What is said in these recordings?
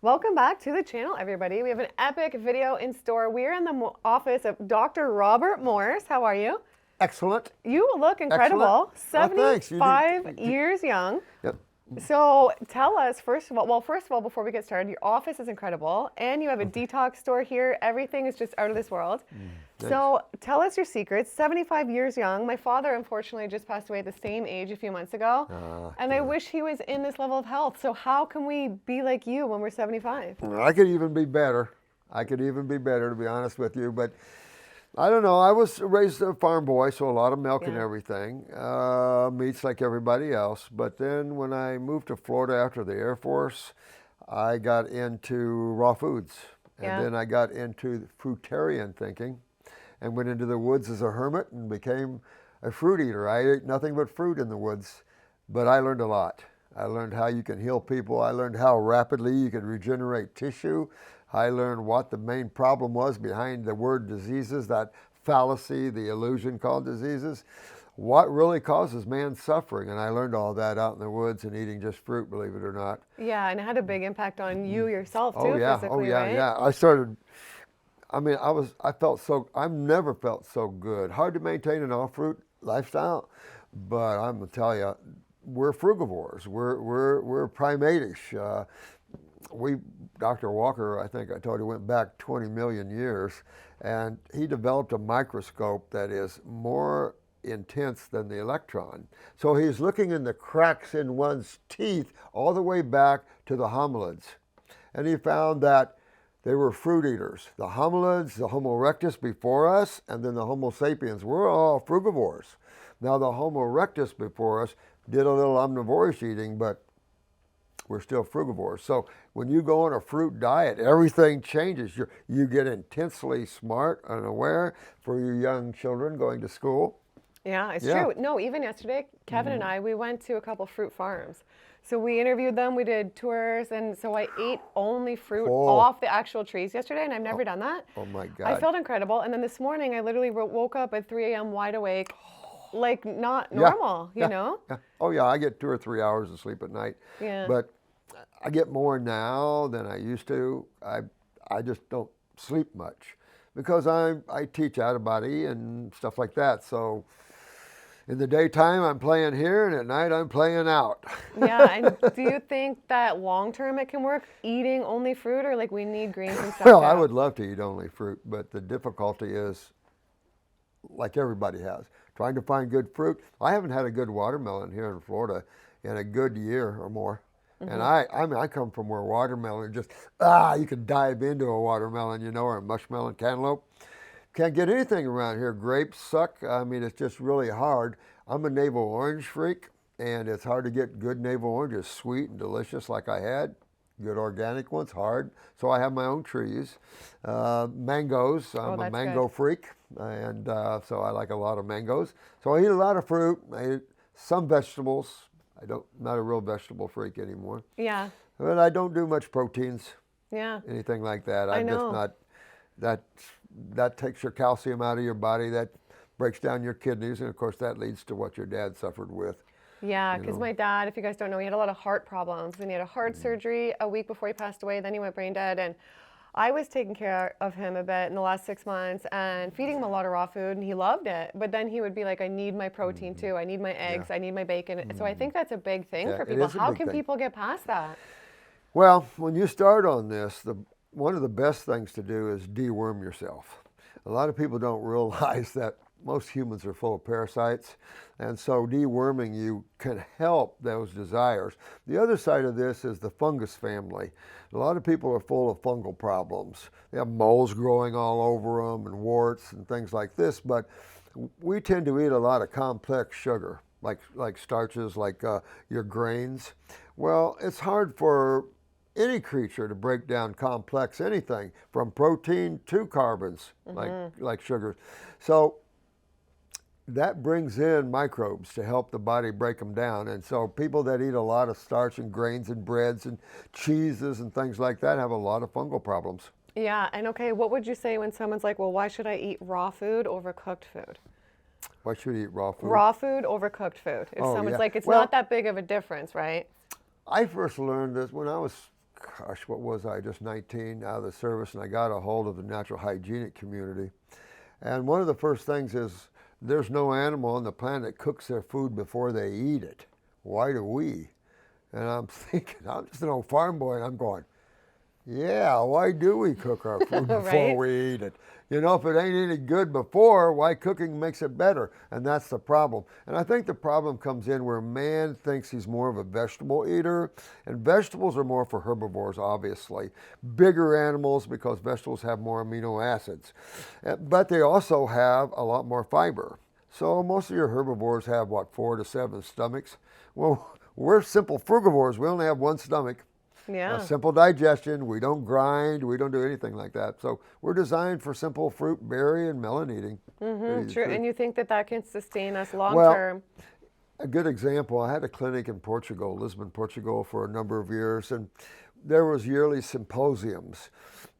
Welcome back to the channel, everybody. We have an epic video in store. We're in the office of Dr. Robert Morse. How are you? Excellent. You look incredible. Excellent. Oh, thanks. 75 years young. Yep. So tell us, first of all, before we get started, your office is incredible, and you have a detox store here. Everything is just out of this world. So tell us your secrets. 75 years young. My father, unfortunately, just passed away at the same age a few months ago, and I wish he was in this level of health. So how can we be like you when we're 75? I could even be better. To be honest with you. But I don't know. I was raised a farm boy, so a lot of milk and everything. Meats like everybody else. But then when I moved to Florida after the Air Force, I got into raw foods. And then I got into fruitarian thinking and went into the woods as a hermit and became a fruit eater. I ate nothing but fruit in the woods, but I learned a lot. I learned how you can heal people. I learned how rapidly you can regenerate tissue. I learned what the main problem was behind the word diseases, that fallacy, the illusion called diseases. What really causes man's suffering? And I learned all that out in the woods and eating just fruit, believe it or not. Yeah, and it had a big impact on you yourself too, physically, right? Yeah. I've never felt so good. Hard to maintain an all-fruit lifestyle, but I'm gonna tell you, we're frugavores. We're primate-ish. Dr. Walker, I think I told you, went back 20 million years, and he developed a microscope that is more intense than the electron. So he's looking in the cracks in one's teeth all the way back to the hominids. And he found that they were fruit eaters. The hominids, the Homo erectus before us, and then the Homo sapiens. We're all frugivores. Now the Homo erectus before us did a little omnivorish eating, but we're still frugivores. So when you go on a fruit diet, everything changes. You get intensely smart and aware for your young children going to school. Yeah, it's true. No, even yesterday, Kevin and I, we went to a couple fruit farms. So we interviewed them, we did tours, and so I ate only fruit off the actual trees yesterday, and I've never done that. Oh my God. I felt incredible, and then this morning I literally woke up at 3 a.m. wide awake, like not normal, you know? Yeah. Oh yeah, I get 2 or 3 hours of sleep at night. Yeah. But I get more now than I used to. I just don't sleep much because I teach out of body and stuff like that. So in the daytime I'm playing here, and at night I'm playing out. Yeah, and do you think that long term it can work, eating only fruit, or like we need greens and stuff? Well, I would love to eat only fruit, but the difficulty is, like everybody has, trying to find good fruit. I haven't had a good watermelon here in Florida in a good year or more. And I come from where watermelon just, you can dive into a watermelon, or a mushmelon, cantaloupe. Can't get anything around here. Grapes suck. I mean, it's just really hard. I'm a navel orange freak, and it's hard to get good navel oranges, sweet and delicious like I had. Good organic ones, hard. So I have my own trees. Mangoes, I'm a mango freak, and so I like a lot of mangoes. So I eat a lot of fruit. I eat some vegetables. Not a real vegetable freak anymore. Yeah. But I don't do much proteins. Yeah. Anything like that. I'm know. just not, that takes your calcium out of your body. That breaks down your kidneys. And of course that leads to what your dad suffered with. Yeah, because my dad, if you guys don't know, he had a lot of heart problems. And he had a heart surgery a week before he passed away. Then he went brain dead. And I was taking care of him a bit in the last 6 months and feeding him a lot of raw food, and he loved it. But then he would be like, I need my protein too. I need my eggs. I need my bacon. So I think that's a big thing for people. How can people get past that? Well, when you start on this, one of the best things to do is deworm yourself. A lot of people don't realize that most humans are full of parasites, and so deworming you can help those desires. The other side of this is the fungus family. A lot of people are full of fungal problems. They have moles growing all over them and warts and things like this, but we tend to eat a lot of complex sugar, like starches, like your grains. Well, it's hard for any creature to break down complex anything, from protein to carbons, like sugars. So that brings in microbes to help the body break them down. And so people that eat a lot of starch and grains and breads and cheeses and things like that have a lot of fungal problems. Yeah, and okay, what would you say when someone's like, well, why should I eat raw food over cooked food? Why should you eat raw food? Raw food over cooked food. If someone's like, it's not that big of a difference, right? I first learned this when I was gosh, what was I, just 19 out of the service, and I got a hold of the natural hygienic community. And one of the first things is there's no animal on the planet that cooks their food before they eat it. Why do we? And I'm thinking, I'm just an old farm boy, and I'm going, yeah, why do we cook our food before Right? we eat it? You know, if it ain't any good before, why cooking makes it better? And that's the problem. And I think the problem comes in where man thinks he's more of a vegetable eater, and vegetables are more for herbivores, obviously. Bigger animals, because vegetables have more amino acids. But they also have a lot more fiber. So most of your herbivores have, what, 4 to 7 stomachs? Well, we're simple frugavores. We only have one stomach. Yeah. A simple digestion. We don't grind. We don't do anything like that. So we're designed for simple fruit, berry, and melon eating. True. And you think that that can sustain us long Well, term? a good example, I had a clinic in Portugal, Lisbon, Portugal, for a number of years, and there was yearly symposiums.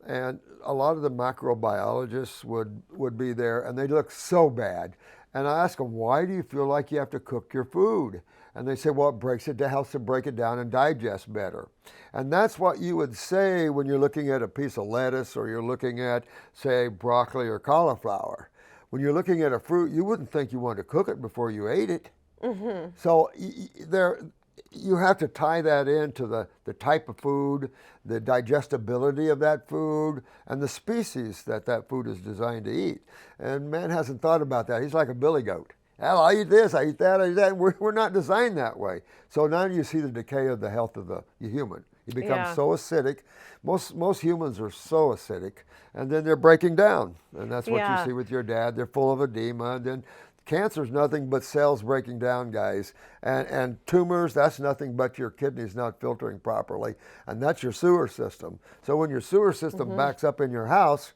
And a lot of the microbiologists would be there, and they looked so bad. And I asked them, why do you feel like you have to cook your food? And they said, well, it breaks it down, helps to break it down and digest better. And that's what you would say when you're looking at a piece of lettuce or you're looking at, say, broccoli or cauliflower. When you're looking at a fruit, you wouldn't think you wanted to cook it before you ate it. So you have to tie that into the type of food, the digestibility of that food, and the species that that food is designed to eat. And man hasn't thought about that. He's like a billy goat. Hell, I eat this, I eat that, I eat that. We're not designed that way. So now you see the decay of the health of the human. You become so acidic. Most humans are so acidic, and then they're breaking down. And that's what you see with your dad. They're full of edema. And then cancer's nothing but cells breaking down, guys. And tumors, that's nothing but your kidneys not filtering properly. And that's your sewer system. So when your sewer system backs up in your house,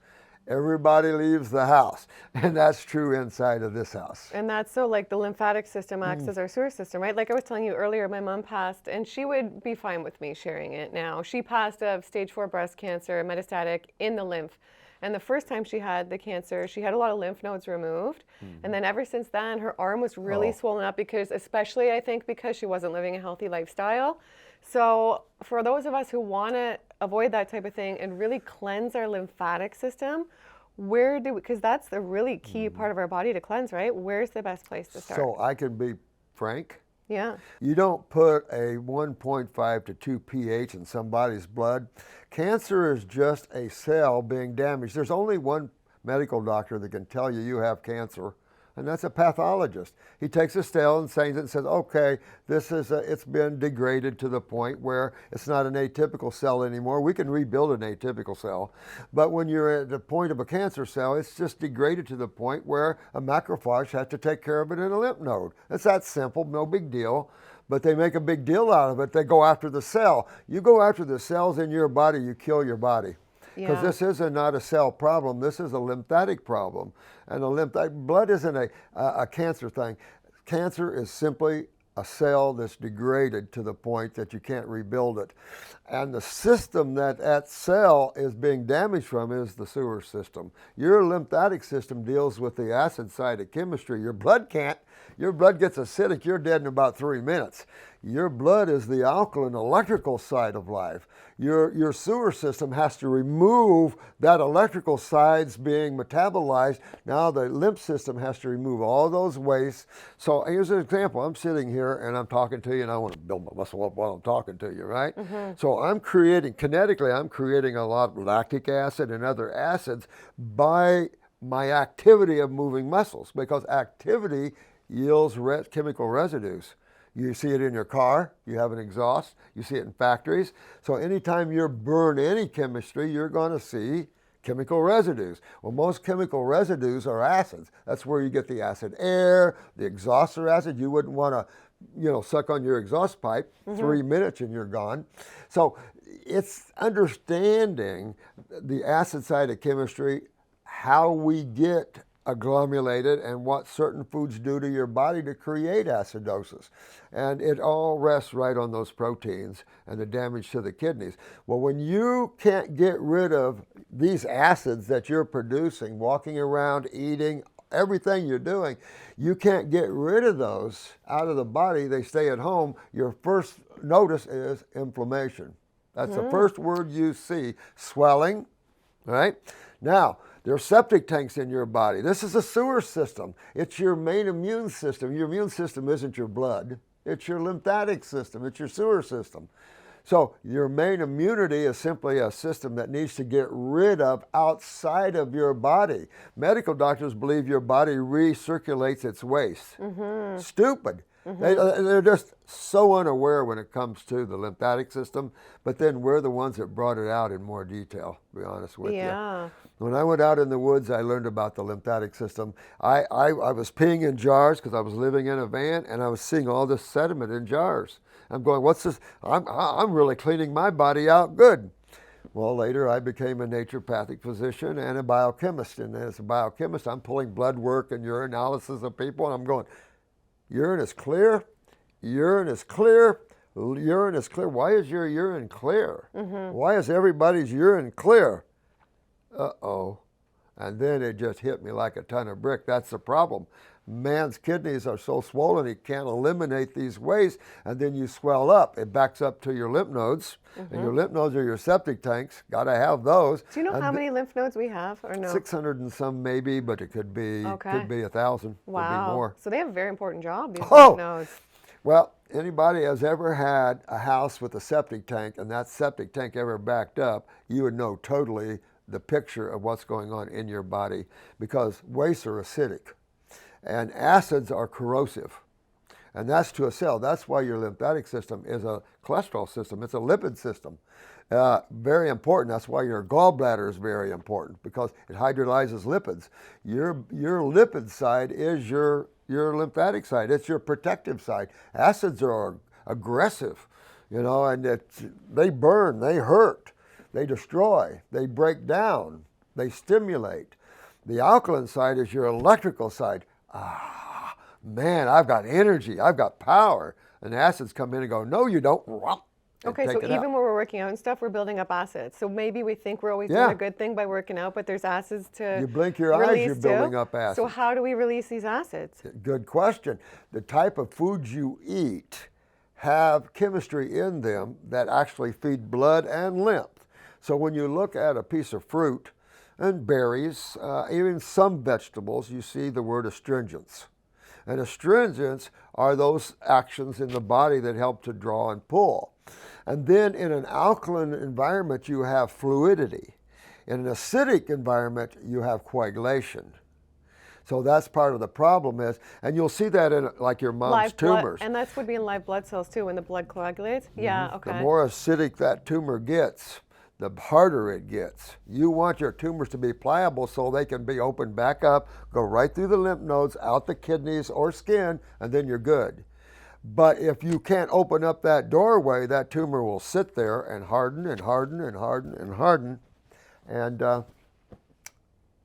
everybody leaves the house. And that's true inside of this house. And that's so, like, the lymphatic system acts as our sewer system, right? Like I was telling you earlier, my mom passed, and she would be fine with me sharing it now. She passed of stage 4 breast cancer, metastatic in the lymph. And the first time she had the cancer, she had a lot of lymph nodes removed. And then ever since then, her arm was really swollen up because, especially I think because she wasn't living a healthy lifestyle. So for those of us who want to avoid that type of thing and really cleanse our lymphatic system, where do we, because that's the really key part of our body to cleanse, right? Where's the best place to start? So I can be frank. Yeah. You don't put a 1.5 to 2 pH in somebody's blood. Cancer is just a cell being damaged. There's only one medical doctor that can tell you you have cancer, and that's a pathologist. He takes a cell and stains it and says, okay, it's been degraded to the point where it's not an atypical cell anymore. We can rebuild an atypical cell. But when you're at the point of a cancer cell, it's just degraded to the point where a macrophage has to take care of it in a lymph node. It's that simple, no big deal. But they make a big deal out of it. They go after the cell. You go after the cells in your body, you kill your body. Because this is not a cell problem, this is a lymphatic problem. And the lymphatic blood isn't a cancer thing. Cancer is simply a cell that's degraded to the point that you can't rebuild it. And the system that cell is being damaged from is the sewer system. Your lymphatic system deals with the acid side of chemistry. Your blood can't. Your blood gets acidic, you're dead in about 3 minutes. Your blood is the alkaline electrical side of life. Your sewer system has to remove that electrical sides being metabolized. Now the lymph system has to remove all those wastes. So here's an example. I'm sitting here and I'm talking to you, and I want to build my muscle up while I'm talking to you, right? So I'm creating a lot of lactic acid and other acids by my activity of moving muscles, because activity yields chemical residues. You see it in your car, you have an exhaust, you see it in factories. So anytime you burn any chemistry, you're going to see chemical residues. Well, most chemical residues are acids. That's where you get the acid air, the exhausts are acid. You wouldn't want to, suck on your exhaust pipe, 3 minutes and you're gone. So it's understanding the acid side of chemistry, how we get agglomerated, and what certain foods do to your body to create acidosis. And it all rests right on those proteins and the damage to the kidneys. Well, when you can't get rid of these acids that you're producing, walking around, eating, everything you're doing, you can't get rid of those out of the body. They stay at home. Your first notice is inflammation. That's the first word you see, swelling, right? Now, there are septic tanks in your body. This is a sewer system. It's your main immune system. Your immune system isn't your blood. It's your lymphatic system. It's your sewer system. So your main immunity is simply a system that needs to get rid of outside of your body. Medical doctors believe your body recirculates its waste. Stupid. They're just so unaware when it comes to the lymphatic system, but then we're the ones that brought it out in more detail, to be honest with you. When I went out in the woods, I learned about the lymphatic system. I was peeing in jars because I was living in a van, and I was seeing all this sediment in jars. I'm going, what's this? I'm really cleaning my body out good. Well, later I became a naturopathic physician and a biochemist. And as a biochemist, I'm pulling blood work and urinalysis of people, and I'm going, urine is clear, urine is clear, urine is clear. Why is your urine clear? Why is everybody's urine clear? Uh-oh. And then it just hit me like a ton of brick. That's the problem. Man's kidneys are so swollen he can't eliminate these wastes, and then you swell up. It backs up to your lymph nodes, and your lymph nodes are your septic tanks. Got to have those. Do you know how many lymph nodes we have, or no? 600 and some maybe, but it could be 1,000. Wow. Could be more. So they have a very important job, these lymph nodes. Well, anybody has ever had a house with a septic tank, and that septic tank ever backed up, you would know totally the picture of what's going on in your body, because wastes are acidic and acids are corrosive, and that's to a cell. That's why your lymphatic system is a cholesterol system. It's a lipid system. Very important. That's why your gallbladder is very important, because it hydrolyzes lipids. Your lipid side is your lymphatic side. It's your protective side. Acids are aggressive, and they burn, they hurt, they destroy, they break down, they stimulate. The alkaline side is your electrical side. Man, I've got energy, I've got power. And acids come in and go, no, you don't. Okay, so even when we're working out and stuff, we're building up acids. So maybe we think we're always doing a good thing by working out, but there's acids to You blink your eyes, you're building up acids. So how do we release these acids? Good question. The type of foods you eat have chemistry in them that actually feed blood and lymph. So when you look at a piece of fruit and berries, even some vegetables, you see the word astringents. And astringents are those actions in the body that help to draw and pull. And then in an alkaline environment, you have fluidity. In an acidic environment, you have coagulation. So that's part of the problem is, and you'll see that in like your mom's tumors. And that would be in live blood cells too, when the blood coagulates? Yeah, okay. The more acidic that tumor gets, the harder it gets. You want your tumors to be pliable so they can be opened back up, go right through the lymph nodes, out the kidneys or skin, and then you're good. But if you can't open up that doorway, that tumor will sit there and harden and harden and harden and harden, and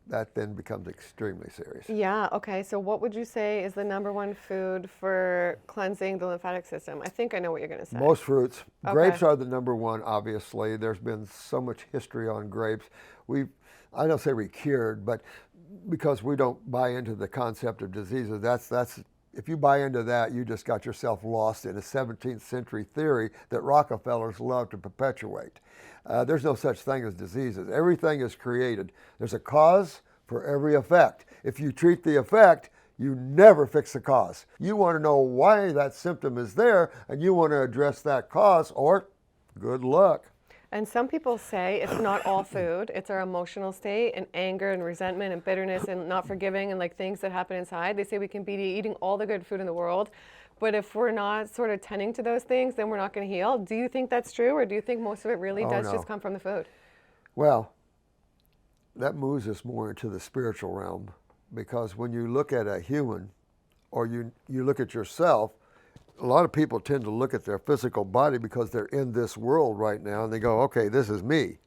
that then becomes extremely serious. Yeah, okay. So what would you say is the #1 food for cleansing the lymphatic system? I think I know what you're going to say. Most fruits. Okay. Grapes are the #1, obviously. There's been so much history on grapes. I don't say we cured, but because we don't buy into the concept of diseases, that's if you buy into that, you just got yourself lost in a 17th century theory that Rockefellers love to perpetuate. There's no such thing as diseases. Everything is created. There's a cause for every effect. If you treat the effect, you never fix the cause. You want to know why that symptom is there, and you want to address that cause, or good luck. And some people say it's not all food, it's our emotional state and anger and resentment and bitterness and not forgiving and like things that happen inside. They say we can be eating all the good food in the world, but if we're not sort of tending to those things, then we're not going to heal. Do you think that's true, or do you think most of it really does just come from the food? Well, that moves us more into the spiritual realm, because when you look at a human or you look at yourself, a lot of people tend to look at their physical body because they're in this world right now and they go, okay, this is me.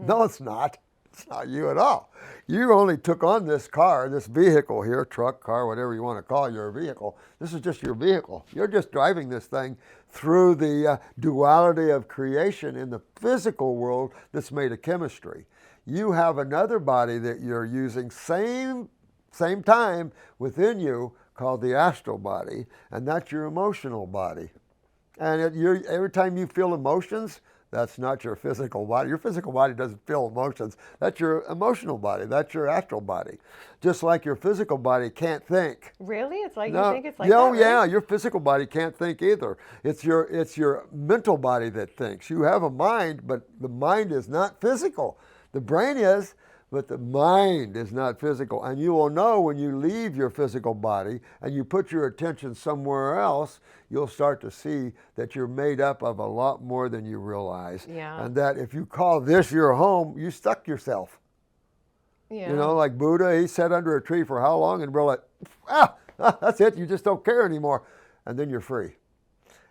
No, it's not. It's not you at all. You only took on this car, this vehicle here, truck, car, whatever you want to call your vehicle. This is just your vehicle. You're just driving this thing through the duality of creation in the physical world that's made of chemistry. You have another body that you're using same time within you, called the astral body, and that's your emotional body. And every time you feel emotions, That's not your physical body. Your physical body doesn't feel emotions. That's your emotional body. That's your astral body. Just like your physical body can't think. Really? It's like No, you think it's like yeah, that, oh, yeah, right? your physical body can't think either. It's your mental body that thinks. You have a mind, but the mind is not physical. The brain is, but the mind is not physical. And you will know when you leave your physical body and you put your attention somewhere else, you'll start to see that you're made up of a lot more than you realize. Yeah. And that if you call this your home, you stuck yourself. Yeah. You know, like Buddha, he sat under a tree for how long and realized, that's it, you just don't care anymore. And then you're free.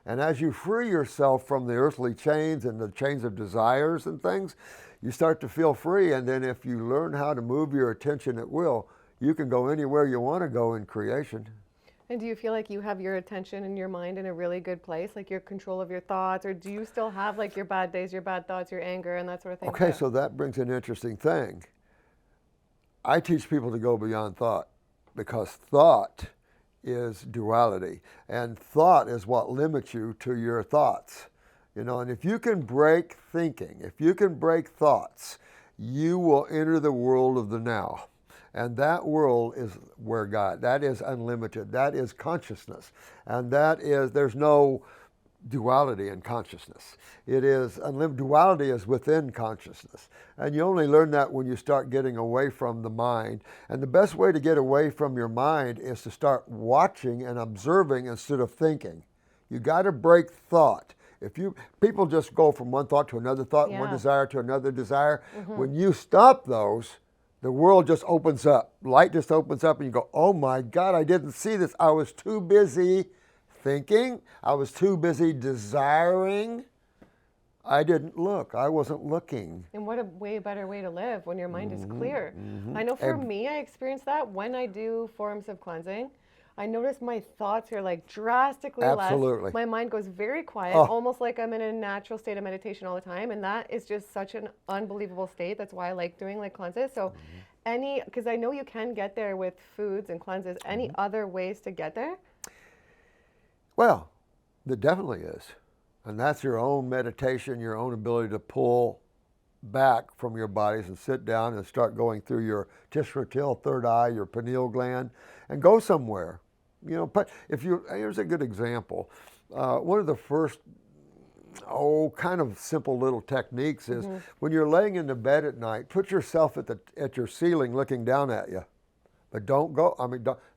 And as you free yourself from the earthly chains and the chains of desires and things, you start to feel free. And then if you learn how to move your attention at will, you can go anywhere you want to go in creation. And do you feel like you have your attention and your mind in a really good place, like your control of your thoughts, or do you still have like your bad days, your bad thoughts, your anger, and that sort of thing? Okay, too? so that brings an interesting thing. I teach people to go beyond thought because thought is duality, and thought is what limits you to your thoughts. You know, and if you can break thinking, if you can break thoughts, you will enter the world of the now. And that world is where God, that is unlimited, that is consciousness. And that is, there's no duality in consciousness. It is unlimited. Duality is within consciousness. And you only learn that when you start getting away from the mind. And the best way to get away from your mind is to start watching and observing instead of thinking. You got to break thought. If people just go from one thought to another thought, one desire to another desire, when you stop those, the world just opens up. Light just opens up and you go, oh my God, I didn't see this. I was too busy thinking. I was too busy desiring. I didn't look. I wasn't looking. And what a way better way to live when your mind is clear. I know for me, I experience that when I do forms of cleansing. I notice my thoughts are like drastically Absolutely. less. My mind goes very quiet, almost like I'm in a natural state of meditation all the time. And that is just such an unbelievable state. That's why I like doing like cleanses. So because I know you can get there with foods and cleanses, any other ways to get there? Well, there definitely is. And that's your own meditation, your own ability to pull back from your bodies and sit down and start going through your tishraatil, third eye, your pineal gland, and go somewhere. You know, but here's a good example. One of the first, kind of simple little techniques is when you're laying in the bed at night, put yourself at your ceiling looking down at you. But don't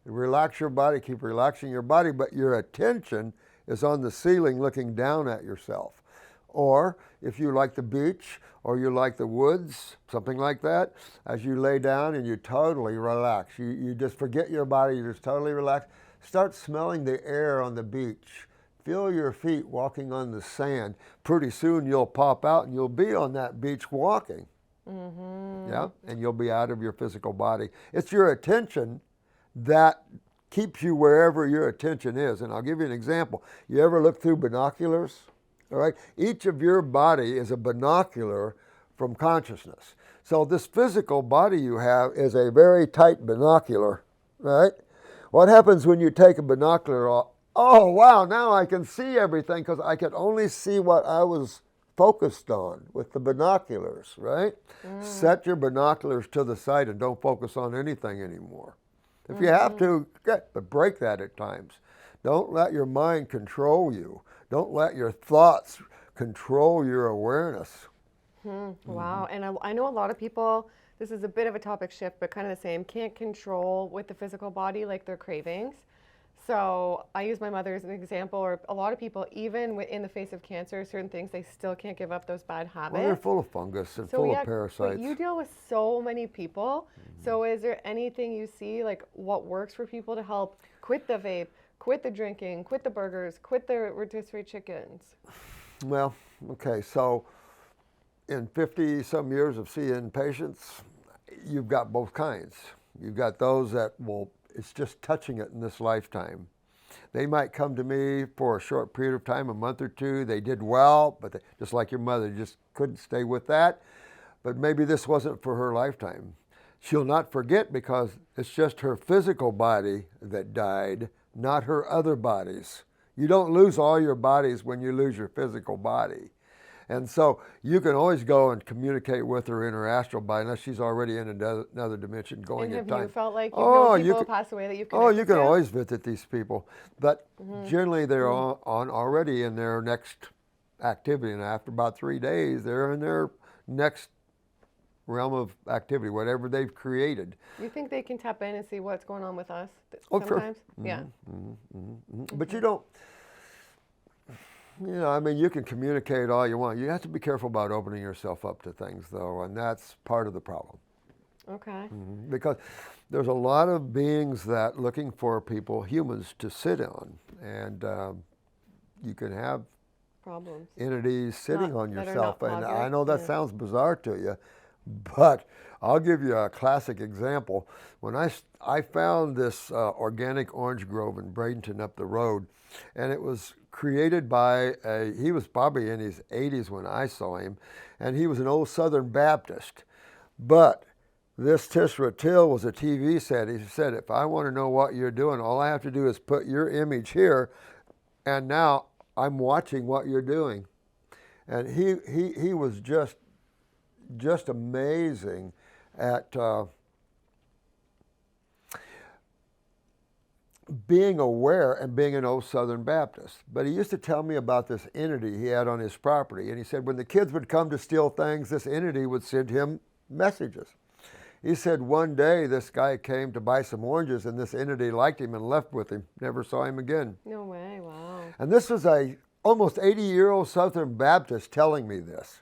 relax your body, keep relaxing your body, but your attention is on the ceiling looking down at yourself. Or if you like the beach or you like the woods, something like that, as you lay down and you totally relax, you just forget your body, you just totally relax, start smelling the air on the beach. Feel your feet walking on the sand. Pretty soon you'll pop out and you'll be on that beach walking. Yeah, and you'll be out of your physical body. It's your attention that keeps you wherever your attention is. And I'll give you an example. You ever look through binoculars? All right, each of your body is a binocular from consciousness. So this physical body you have is a very tight binocular, right? What happens when you take a binocular off? Oh, wow, now I can see everything because I could only see what I was focused on with the binoculars, right? Set your binoculars to the side and don't focus on anything anymore. If you have to, but break that at times. Don't let your mind control you. Don't let your thoughts control your awareness. Wow. And I know a lot of people, this is a bit of a topic shift, but kind of the same, can't control with the physical body like their cravings. So I use my mother as an example, or a lot of people, even in the face of cancer, certain things, they still can't give up those bad habits. Well, they're full of fungus and full of parasites. But you deal with so many people. So is there anything you see, like what works for people to help quit the vape, quit the drinking, quit the burgers, quit the rotisserie chickens? Well, okay, so in 50-some years of seeing patients, you've got both kinds. You've got those that it's just touching it in this lifetime. They might come to me for a short period of time, a month or two. They did well, but just like your mother, just couldn't stay with that. But maybe this wasn't for her lifetime. She'll not forget because it's just her physical body that died, not her other bodies. You don't lose all your bodies when you lose your physical body. And so you can always go and communicate with her in her astral body unless she's already in another dimension going And in have time. you felt like you've known people who can, passed away that you've oh, connected you can to? always visit these people. But generally they're on already in their next activity. And after about 3 days, they're in their next realm of activity, whatever they've created. You think they can tap in and see what's going on with us Oh, sure. sometimes? Yeah. But you don't, I mean, you can communicate all you want. You have to be careful about opening yourself up to things, though, and that's part of the problem. Okay. Because there's a lot of beings that looking for people, humans, to sit on, and you can have Problems. entities sitting on that are yourself. not And positive. I know that sounds bizarre to you, but I'll give you a classic example. When I found this organic orange grove in Bradenton up the road, and it was created by he was probably in his 80s when I saw him, and he was an old Southern Baptist. But this Tishra Till was a TV set. He said, if I want to know what you're doing, all I have to do is put your image here, and now I'm watching what you're doing. And he was just amazing at being aware and being an old Southern Baptist. But he used to tell me about this entity he had on his property. And he said when the kids would come to steal things, this entity would send him messages. He said one day this guy came to buy some oranges and this entity liked him and left with him. Never saw him again. No way, wow. And this was a almost 80-year-old Southern Baptist telling me this.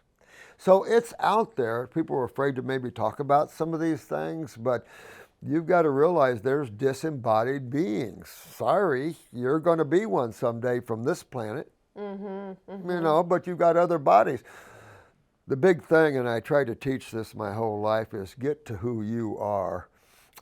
So it's out there. People are afraid to maybe talk about some of these things, but you've got to realize there's disembodied beings. Sorry, you're going to be one someday from this planet, but you've got other bodies. The big thing, and I try to teach this my whole life, is get to who you are.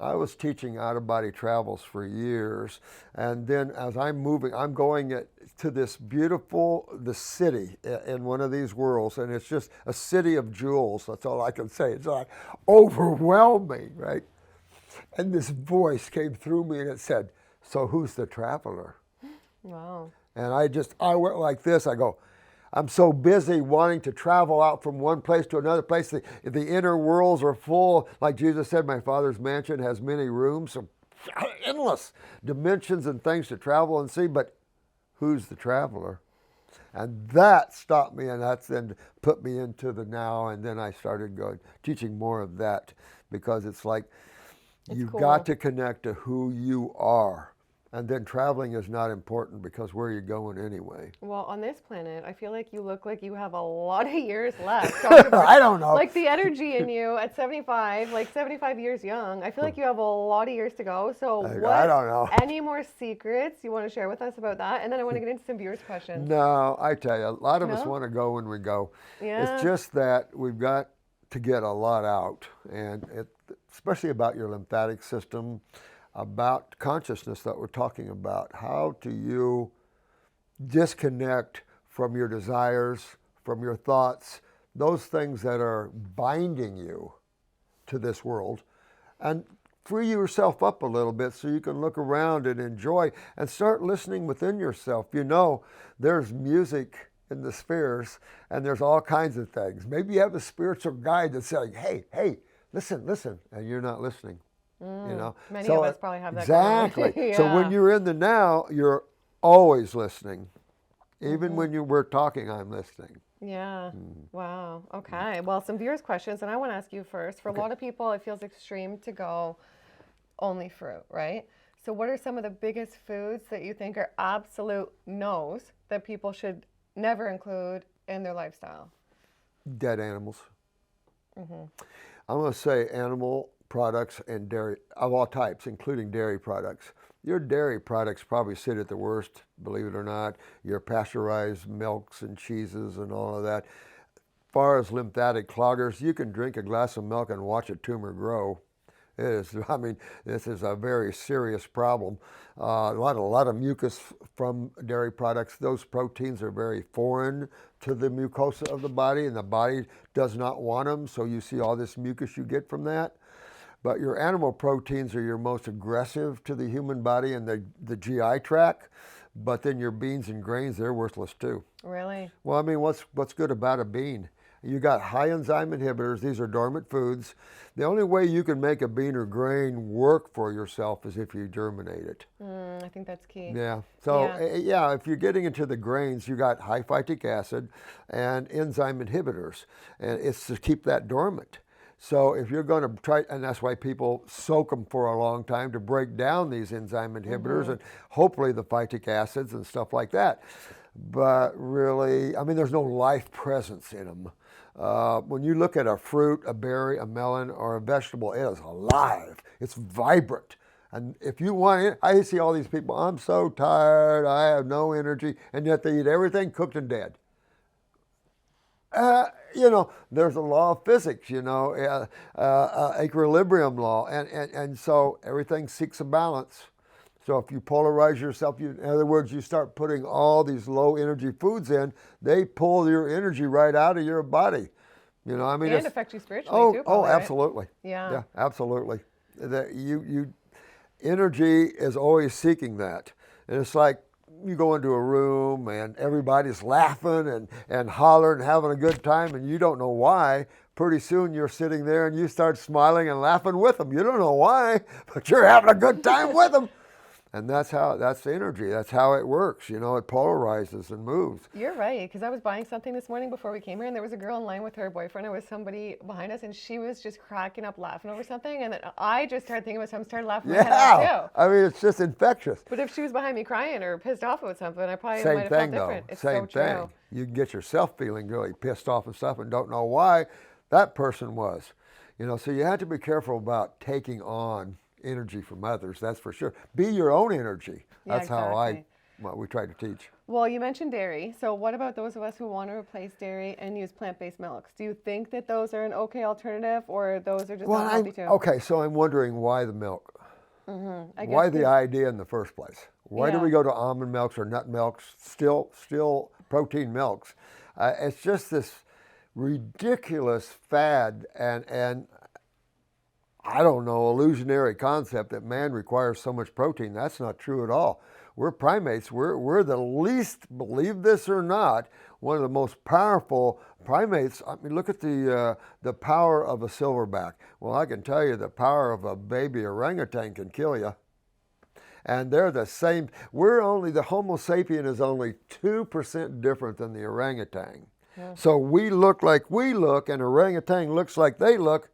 I was teaching out-of-body travels for years, and then as I'm moving, I'm going to the city in one of these worlds, and it's just a city of jewels. That's all I can say. It's like overwhelming, right? And this voice came through me, and it said, "So who's the traveler?" Wow. And I went like this. I go, I'm so busy wanting to travel out from one place to another place. The inner worlds are full. Like Jesus said, my Father's mansion has many rooms, so endless dimensions and things to travel and see. But who's the traveler? And that stopped me, and that's then put me into the now. And then I started teaching more of that, because it's like you've got to connect to who you are. And then traveling is not important, because where are you going anyway? Well, on this planet, I feel like you look like you have a lot of years left. I don't know. Like the energy in you at 75, like 75 years young, I feel like you have a lot of years to go. So I don't know. Any more secrets you want to share with us about that? And then I want to get into some viewers' questions. No, I tell you, a lot of us want to go when we go. Yeah. It's just that we've got to get a lot out, and especially about your lymphatic system, about consciousness that we're talking about. How do you disconnect from your desires, from your thoughts, those things that are binding you to this world, and free yourself up a little bit so you can look around and enjoy and start listening within yourself. There's music in the spheres, and there's all kinds of things. Maybe you have a spiritual guide that's saying, hey, listen, and you're not listening. Many of us probably have that. Exactly. Yeah. So when you're in the now, you're always listening. Even when we're talking, I'm listening. Yeah. Wow. Okay. Well, some viewers' questions, and I want to ask you first. For a lot of people, it feels extreme to go only fruit, right? So what are some of the biggest foods that you think are absolute no's that people should never include in their lifestyle? Dead animals. I'm going to say animal products and dairy of all types, including dairy products. Your dairy products probably sit at the worst, believe it or not. Your pasteurized milks and cheeses and all of that. As far as lymphatic cloggers, you can drink a glass of milk and watch a tumor grow. This is a very serious problem. A lot of mucus from dairy products. Those proteins are very foreign to the mucosa of the body, and the body does not want them, so you see all this mucus you get from that. But your animal proteins are your most aggressive to the human body and the GI tract. but then your beans and grains, they're worthless too. Really? Well, I mean, what's good about a bean? You got high enzyme inhibitors. These are dormant foods. The only way you can make a bean or grain work for yourself is if you germinate it. I think that's key. Yeah. So, Yeah. if you're getting into the grains, you got high phytic acid and enzyme inhibitors, and it's to keep that dormant. So if you're going to try, and that's why people soak them for a long time to break down these enzyme inhibitors and hopefully the phytic acids and stuff like that. But really, I mean, there's no life presence in them. When you look at a fruit, a berry, a melon, or a vegetable, it is alive. It's vibrant. And if you want it, I see all these people, I'm so tired, I have no energy, and yet they eat everything cooked and dead. There's a law of physics, equilibrium law, and so everything seeks a balance. So if you polarize yourself, in other words, you start putting all these low energy foods in, they pull your energy right out of your body. And affect you spiritually too. Oh, Probably, absolutely. Right? Yeah. Yeah, absolutely. Energy is always seeking that. And it's like you go into a room and everybody's laughing and hollering and having a good time and you don't know why. Pretty soon you're sitting there and you start smiling and laughing with them. You don't know why, but you're having a good time with them. And that's energy. That's how it works. It polarizes and moves. You're right, because I was buying something this morning before we came here, and there was a girl in line with her boyfriend. There was somebody behind us, and she was just cracking up, laughing over something. And then I just started thinking about something, started laughing my head off too. I mean, it's just infectious. But if she was behind me crying or pissed off about something, I probably might have felt different. It's Same so thing. true. You can get yourself feeling really pissed off and stuff and don't know why that person was. So you have to be careful about taking on energy from others, that's for sure. Be your own energy. That's how we try to teach. Well, you mentioned dairy. So what about those of us who want to replace dairy and use plant-based milks? Do you think that those are an okay alternative, or those are just not healthy too? Okay, so I'm wondering why the milk? Why the idea in the first place? Why do we go to almond milks or nut milks, still protein milks? It's just this ridiculous fad and I don't know, illusionary concept that man requires so much protein. That's not true at all. We're primates. We're the least, believe this or not, one of the most powerful primates. I mean, look at the power of a silverback. Well, I can tell you the power of a baby orangutan can kill you. And they're the same. The Homo sapien is only 2% different than the orangutan. Yeah. So we look like we look, and orangutan looks like they look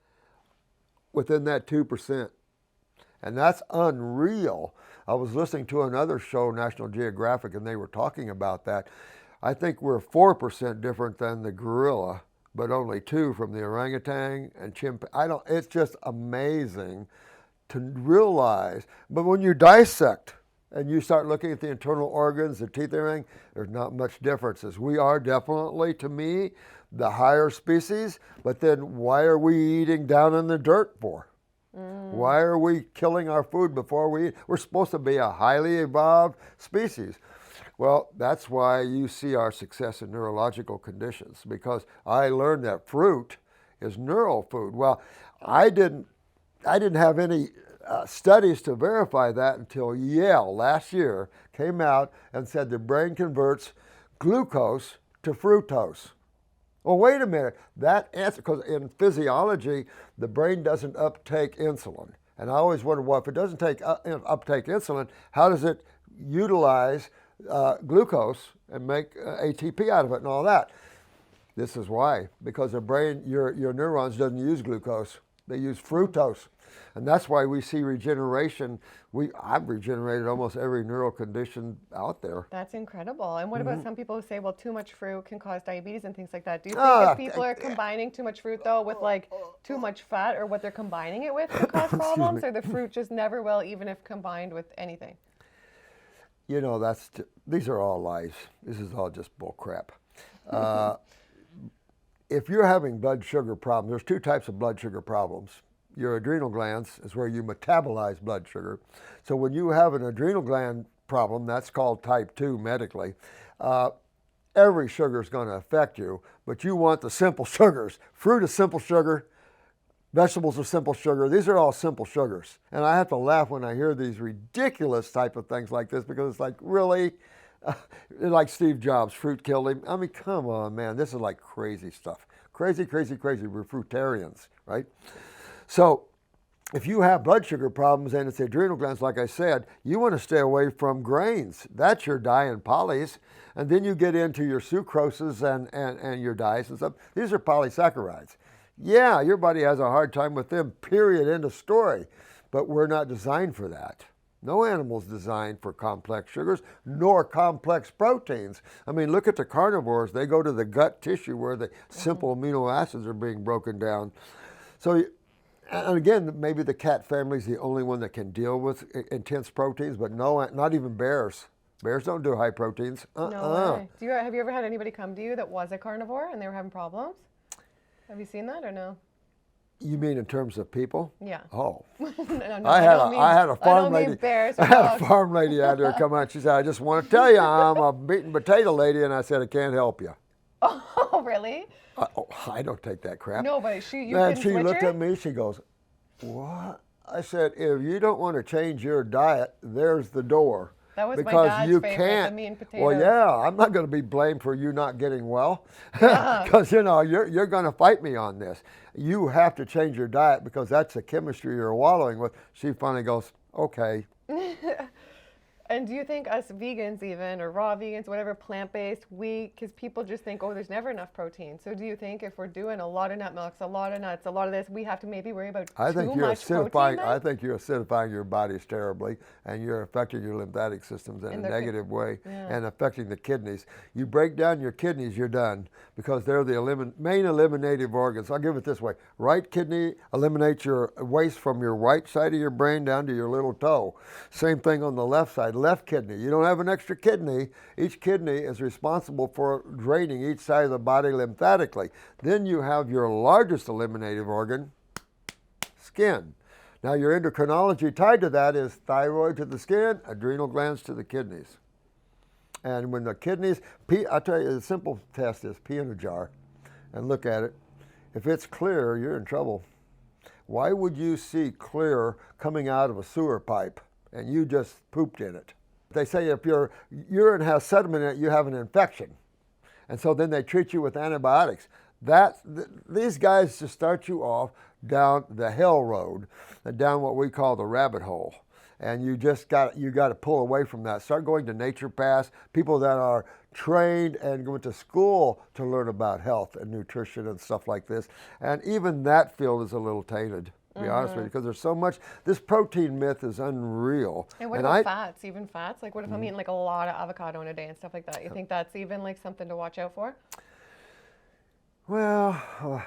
within that 2%. And that's unreal. I was listening to another show, National Geographic, and they were talking about that. I think we're 4% different than the gorilla, but only 2 from the orangutan and chimpanzee. It's just amazing to realize. But when you dissect and you start looking at the internal organs, the teeth, everything, there's not much differences. We are definitely, to me, the higher species, but then why are we eating down in the dirt for? Why are we killing our food before we eat? We're supposed to be a highly evolved species. Well, that's why you see our success in neurological conditions, because I learned that fruit is neural food. Well, I didn't have any studies to verify that until Yale last year came out and said the brain converts glucose to fructose. Well, wait a minute. That answer, because in physiology, the brain doesn't uptake insulin. And I always wonder, well, if it doesn't uptake insulin, how does it utilize glucose and make ATP out of it and all that? This is why. Because the brain, your neurons doesn't use glucose. They use fructose. And that's why we see regeneration. I've regenerated almost every neural condition out there. That's incredible. And what about some people who say, well, too much fruit can cause diabetes and things like that? Do you think if people are combining too much fruit, though, with like too much fat, or what they're combining it with can cause problems, or the fruit just never will, even if combined with anything? These are all lies. This is all just bull crap. If you're having blood sugar problems, there's 2 types of blood sugar problems. Your adrenal glands is where you metabolize blood sugar. So when you have an adrenal gland problem, that's called type 2 medically, every sugar is going to affect you, but you want the simple sugars. Fruit is simple sugar. Vegetables are simple sugar. These are all simple sugars. And I have to laugh when I hear these ridiculous type of things like this, because it's like, really? like Steve Jobs, fruit killed him. I mean, come on, man. This is like crazy stuff. Crazy, crazy, crazy. We're fruitarians, right? So if you have blood sugar problems and it's the adrenal glands, like I said, you want to stay away from grains. That's your dye and polys. And then you get into your sucroses and your dyes and stuff. These are polysaccharides. Yeah, your body has a hard time with them, period, end of story. But we're not designed for that. No animal's designed for complex sugars, nor complex proteins. I mean, look at the carnivores. They go to the gut tissue where the simple amino acids are being broken down. So, and again, maybe the cat family is the only one that can deal with intense proteins, but no, not even bears. Bears don't do high proteins. No way. Have you ever had anybody come to you that was a carnivore and they were having problems? Have you seen that or no? You mean in terms of people? Yeah. Oh. No, I had a farm lady. Bears I had a farm lady out there come out. She said, "I just want to tell you, I'm a meat and potato lady," and I said, "I can't help you." Oh, really? I don't take that crap. No, but you And can she switch looked her? at me. She goes, "What?" I said, "If you don't want to change your diet, there's the door." That was my Because dad's you favorite, can't. the meat and potatoes. Well, yeah, I'm not going to be blamed for you not getting well, Yeah. because you're going to fight me on this. You have to change your diet because that's the chemistry you're wallowing with. She finally goes, "Okay." And do you think us vegans even, or raw vegans, whatever, plant-based, because people just think, oh, there's never enough protein. So do you think if we're doing a lot of nut milks, a lot of nuts, a lot of this, we have to maybe worry about too much protein then? I think you're acidifying your bodies terribly, and you're affecting your lymphatic systems in a negative way, and affecting the kidneys. You break down your kidneys, you're done, because they're the main eliminative organs. I'll give it this way. Right kidney eliminates your waste from your right side of your brain down to your little toe. Same thing on the left side. Left kidney. You don't have an extra kidney. Each kidney is responsible for draining each side of the body lymphatically. Then you have your largest eliminative organ, skin. Now your endocrinology tied to that is thyroid to the skin, adrenal glands to the kidneys. And when the kidneys, I'll tell you, the simple test is pee in a jar and look at it. If it's clear, you're in trouble. Why would you see clear coming out of a sewer pipe and you just pooped in it? They say if your urine has sediment in it, you have an infection. And so then they treat you with antibiotics. These guys just start you off down the hell road, down what we call the rabbit hole. And you got to pull away from that. Start going to naturopaths, people that are trained and went to school to learn about health and nutrition and stuff like this. And even that field is a little tainted, to be honest with you, because there's so much. This protein myth is unreal. And what about fats? Even fats? Like, what if I'm eating like a lot of avocado in a day and stuff like that? You think that's even like something to watch out for? Well,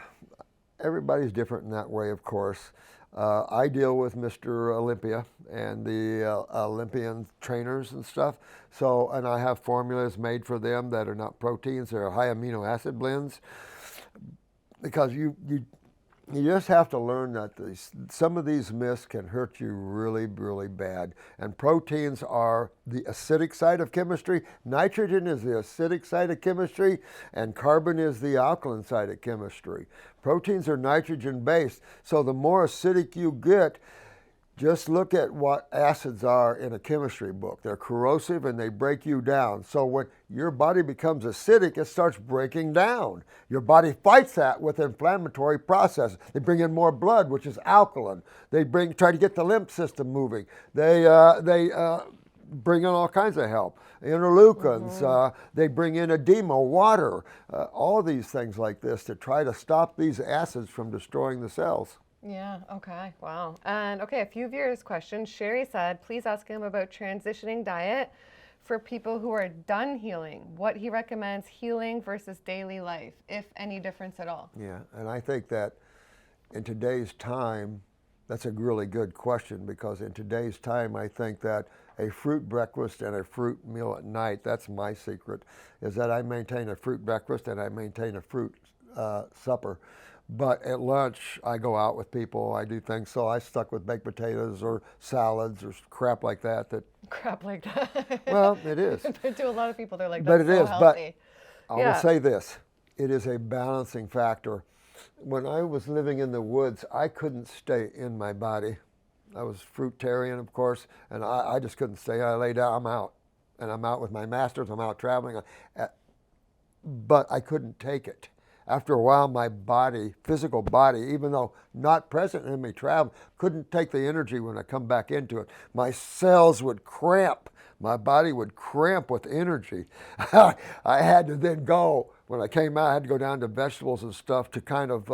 everybody's different in that way, of course. I deal with Mr. Olympia and the Olympian trainers and stuff. So, and I have formulas made for them that are not proteins, they're high amino acid blends. Because you just have to learn that some of these myths can hurt you really, really bad. And proteins are the acidic side of chemistry. Nitrogen is the acidic side of chemistry, and carbon is the alkaline side of chemistry. Proteins are nitrogen-based, so the more acidic you get, just look at what acids are in a chemistry book. They're corrosive and they break you down. So when your body becomes acidic, it starts breaking down. Your body fights that with inflammatory processes. They bring in more blood, which is alkaline. They try to get the lymph system moving. They bring in all kinds of help. Interleukins, they bring in edema, water, all these things like this to try to stop these acids from destroying the cells. Yeah, okay, wow. And okay, a few viewers' questions. Sherry said, please ask him about transitioning diet for people who are done healing. What he recommends healing versus daily life, if any difference at all. Yeah, and I think that in today's time, that's a really good question, because in today's time, I think that a fruit breakfast and a fruit meal at night, that's my secret, is that I maintain a fruit breakfast and I maintain a fruit supper. But at lunch, I go out with people, I do things, so I stuck with baked potatoes or salads or crap like that. Crap like that. Well, it is. But to a lot of people, they're like, but that's it so is. healthy. But I will say this, it is a balancing factor. When I was living in the woods, I couldn't stay in my body. I was fruitarian, of course, and I just couldn't stay. I lay down, I'm out. and I'm out with my masters, I'm out traveling, but I couldn't take it. After a while, my body, physical body, even though not present in me travel, couldn't take the energy when I come back into it. My cells would cramp. My body would cramp with energy. I had to then go, when I came out, I had to go down to vegetables and stuff to kind of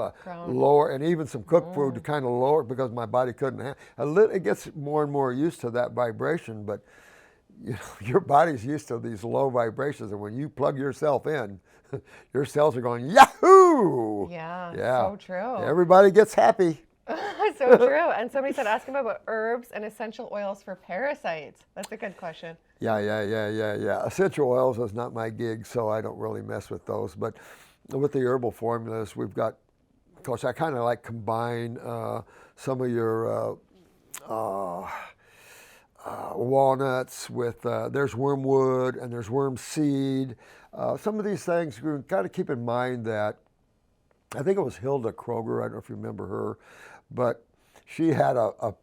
lower, and even some cooked food to kind of lower it because my body couldn't handle it. It gets more and more used to that vibration, but you know, your body's used to these low vibrations, and when you plug yourself in, your cells are going, Yahoo! Yeah, Yeah. so true. Everybody gets happy. So true. And somebody said, ask him about herbs and essential oils for parasites. That's a good question. Yeah. Essential oils is not my gig, so I don't really mess with those. But with the herbal formulas, we've got, of course, I kind of like combine some of your walnuts with, there's wormwood and there's worm seed. Some of these things, you've got to keep in mind that, I think it was Hilda Kroger, I don't know if you remember her, but she had a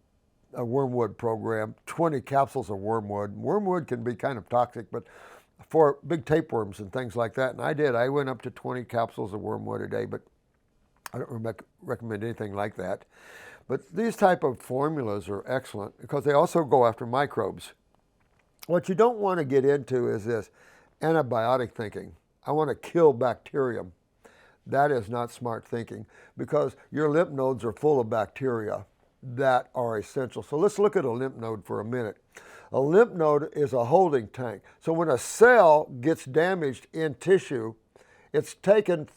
wormwood program, 20 capsules of wormwood. Wormwood can be kind of toxic, but for big tapeworms and things like that, and I did. I went up to 20 capsules of wormwood a day, but I don't recommend anything like that. But these type of formulas are excellent because they also go after microbes. What you don't want to get into is this antibiotic thinking. I want to kill bacterium. That is not smart thinking because your lymph nodes are full of bacteria that are essential. So let's look at a lymph node for a minute. A lymph node is a holding tank. So when a cell gets damaged in tissue, it's taken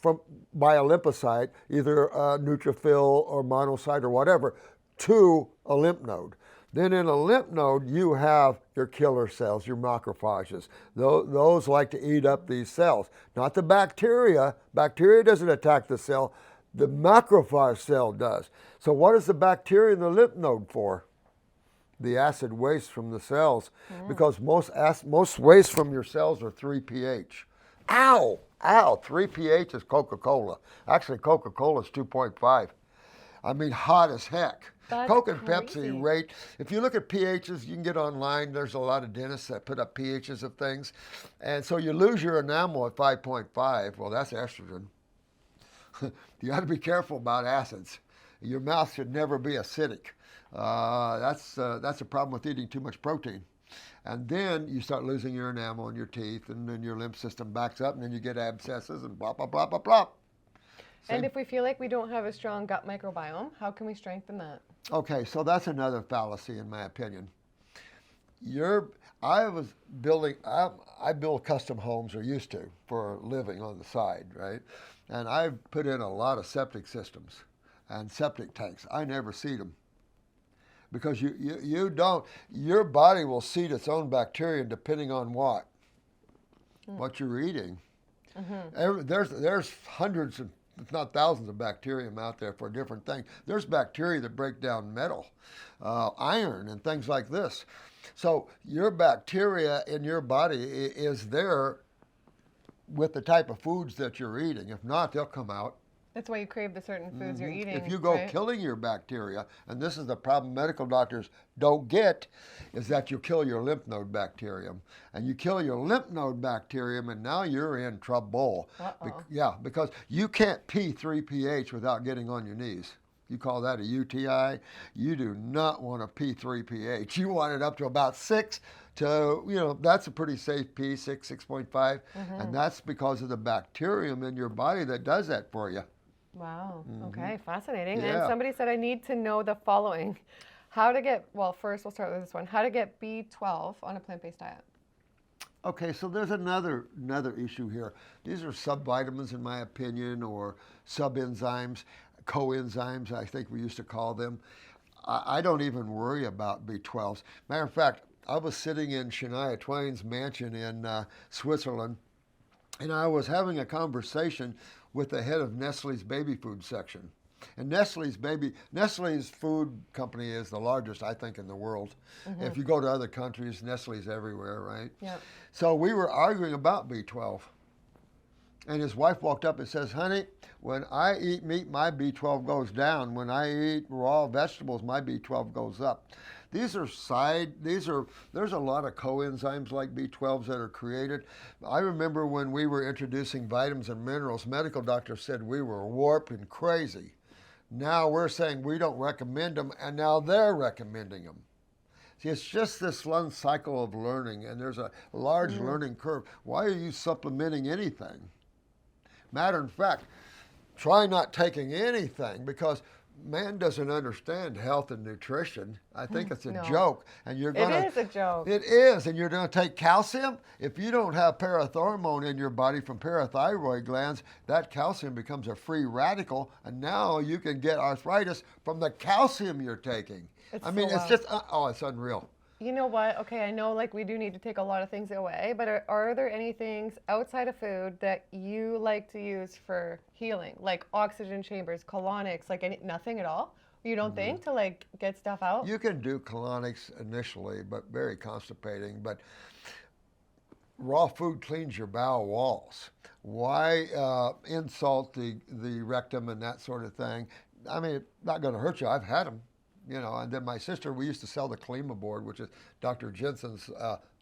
by a lymphocyte, either a neutrophil or monocyte or whatever, to a lymph node. Then in a lymph node, you have your killer cells, your macrophages. Those like to eat up these cells. Not the bacteria. Bacteria doesn't attack the cell. The macrophage cell does. So what is the bacteria in the lymph node for? The acid waste from the cells. Because most waste from your cells are 3 pH. Ow! 3 pH is Coca-Cola. Actually, Coca-Cola is 2.5. I mean, hot as heck. That's Coke and crazy. Pepsi rate, if you look at pHs, you can get online, there's a lot of dentists that put up pHs of things. And so you lose your enamel at 5.5. Well, that's estrogen. You got to be careful about acids. Your mouth should never be acidic. That's a problem with eating too much protein. And then you start losing your enamel in your teeth, and then your lymph system backs up, and then you get abscesses and blah, blah, blah, blah, blah. And if we feel like we don't have a strong gut microbiome, how can we strengthen that? Okay, so that's another fallacy in my opinion. I build custom homes, or used to, for a living on the side, right? And I've put in a lot of septic systems and septic tanks. I never seed them. Because your body will seed its own bacteria depending on what? What you're eating. There's hundreds of, if not thousands of bacterium out there for different things. There's bacteria that break down metal, iron, and things like this. So your bacteria in your body is there with the type of foods that you're eating. If not, they'll come out. That's why you crave the certain foods you're eating. If you go right? killing your bacteria, and this is the problem medical doctors don't get, is that you kill your lymph node bacterium. And you kill your lymph node bacterium, and now you're in trouble. Because you can't pee 3 pH without getting on your knees. You call that a UTI? You do not want to pee 3 pH. You want it up to about 6 to, that's a pretty safe pee, 6, 6.5. And that's because of the bacterium in your body that does that for you. Wow. Okay. Fascinating. Yeah. And somebody said, I need to know the following. First we'll start with this one. How to get B12 on a plant-based diet. Okay, so there's another issue here. These are subvitamins, in my opinion, or subenzymes, coenzymes, I think we used to call them. I don't even worry about B12s. Matter of fact, I was sitting in Shania Twain's mansion in Switzerland, and I was having a conversation with the head of Nestle's baby food section. And Nestle's food company is the largest, I think, in the world. If you go to other countries, Nestle's everywhere, right? Yep. So we were arguing about B12. And his wife walked up and says, honey, when I eat meat, my B12 goes down. When I eat raw vegetables, my B12 goes up. There's a lot of coenzymes like B12s that are created. I remember when we were introducing vitamins and minerals, medical doctors said we were warped and crazy. Now we're saying we don't recommend them, and now they're recommending them. See, it's just this long cycle of learning, and there's a large learning curve. Why are you supplementing anything? Matter of fact, try not taking anything, because man doesn't understand health and nutrition. I think it's a joke. And you're gonna, it is a joke. It is, and you're going to take calcium. If you don't have parathormone in your body from parathyroid glands, that calcium becomes a free radical, and now you can get arthritis from the calcium you're taking. It's just, it's unreal. You know what? Okay, I know like we do need to take a lot of things away, but are there any things outside of food that you like to use for healing? Like oxygen chambers, colonics, like nothing at all? You don't think to like get stuff out? You can do colonics initially, but very constipating. But raw food cleans your bowel walls. Why insult the rectum and that sort of thing? I mean, not going to hurt you. I've had them. And then my sister, we used to sell the Klima board, which is Dr. Jensen's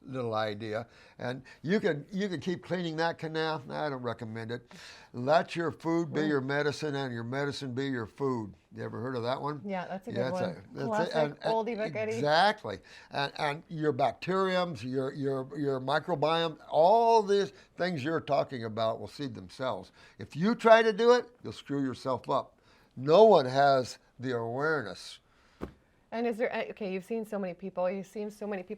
little idea. And you can keep cleaning that canal. I don't recommend it. Let your food be your medicine and your medicine be your food. You ever heard of that one? Yeah, that's a good one. Classic oldie but goodie. Exactly. And your bacteriums, your microbiome, all these things you're talking about will seed themselves. If you try to do it, you'll screw yourself up. No one has the awareness. And is there, okay, you've seen so many people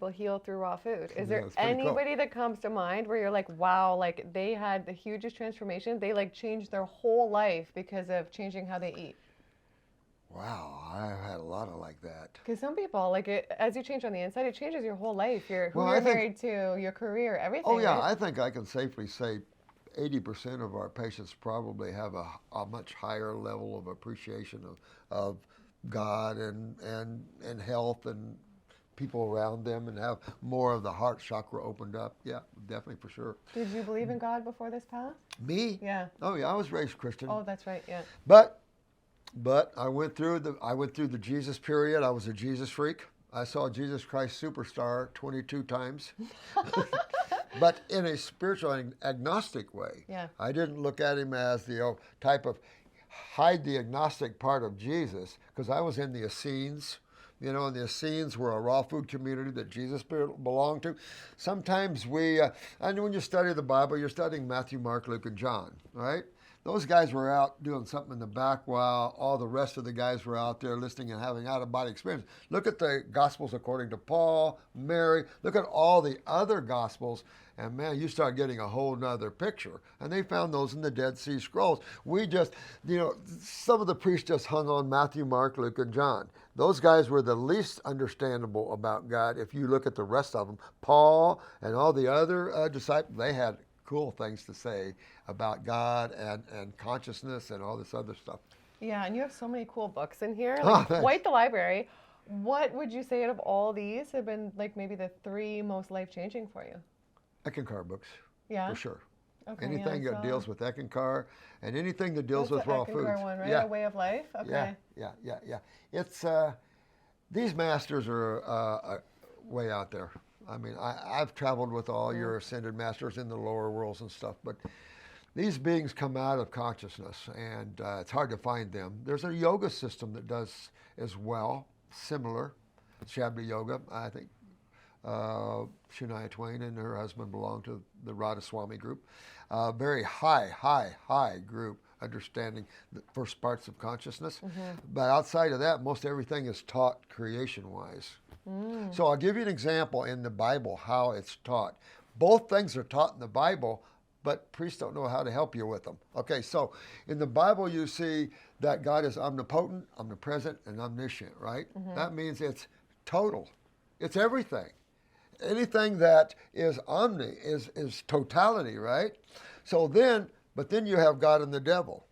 heal through raw food. Is there anybody that comes to mind where you're like, wow, like they had the hugest transformation? They like changed their whole life because of changing how they eat? Wow, I've had a lot of like that. Because some people, like as you change on the inside, it changes your whole life. Who you're married to, your career, everything. Oh yeah, right? I think I can safely say 80% of our patients probably have a much higher level of appreciation of God and health and people around them, and have more of the heart chakra opened up. Yeah, definitely, for sure. Did you believe in God before this path? Me? Yeah. Oh yeah, I was raised Christian. Oh, that's right. Yeah. But I went through the Jesus period. I was a Jesus freak. I saw Jesus Christ Superstar 22 times. But in a spiritual agnostic way. Yeah. I didn't look at him as the type of hide the agnostic part of Jesus, because I was in the Essenes. And the Essenes were a raw food community that Jesus belonged to. Sometimes and when you study the Bible, you're studying Matthew, Mark, Luke, and John, right? Those guys were out doing something in the back while all the rest of the guys were out there listening and having out-of-body experience. Look at the Gospels according to Paul, Mary. Look at all the other Gospels, and man, you start getting a whole nother picture. And they found those in the Dead Sea Scrolls. We just, some of the priests just hung on Matthew, Mark, Luke, and John. Those guys were the least understandable about God. If you look at the rest of them, Paul and all the other disciples, they had cool things to say about God and consciousness and all this other stuff. Yeah, and you have so many cool books in here, like quite the library. What would you say out of all these have been like maybe the 3 most life-changing for you? Eckankar books, yeah, for sure. Okay, anything that deals with Eckankar and anything that deals with the raw Eckankar foods. One, right? Yeah. A way of life. Okay. Yeah. It's these masters are way out there. I mean, I've traveled with all your ascended masters in the lower worlds and stuff, but these beings come out of consciousness, and it's hard to find them. There's a yoga system that does as well, similar, Shabda Yoga. I think Shania Twain and her husband belong to the Radhaswami group. Very high group, understanding the first parts of consciousness. But outside of that, most everything is taught creation-wise. So I'll give you an example in the Bible how it's taught. Both things are taught in the Bible, but priests don't know how to help you with them. Okay, so in the Bible you see that God is omnipotent, omnipresent, and omniscient, right? That means it's total. It's everything. Anything that is omni is totality, right? So then you have God and the devil.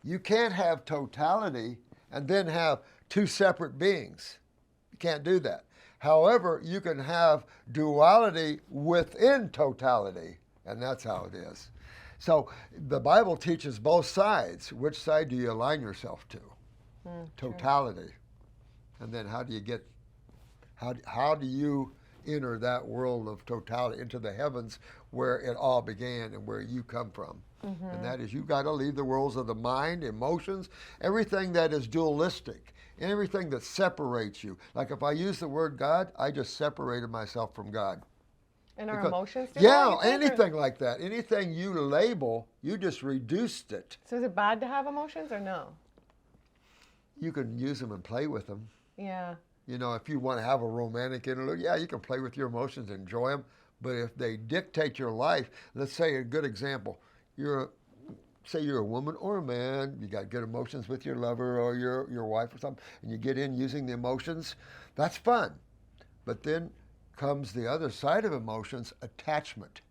You can't have totality and then have 2 separate beings. You can't do that. However, you can have duality within totality, and that's how it is. So the Bible teaches both sides. Which side do you align yourself to? Totality. And then how do you get, how do you enter that world of totality, into the heavens where it all began and where you come from? And that is, you got to leave the worlds of the mind, emotions, everything that is dualistic, everything that separates you. Like if I use the word God, I just separated myself from God. And our emotions do Yeah, that, anything like that. Anything you label, you just reduced it. So is it bad to have emotions or no? You can use them and play with them. Yeah. You know, if you want to have a romantic interlude, yeah, you can play with your emotions, enjoy them. But if they dictate your life, let's say a good example, say you're a woman or a man, you got good emotions with your lover or your wife or something, and you get in using the emotions, that's fun. But then comes the other side of emotions, attachment.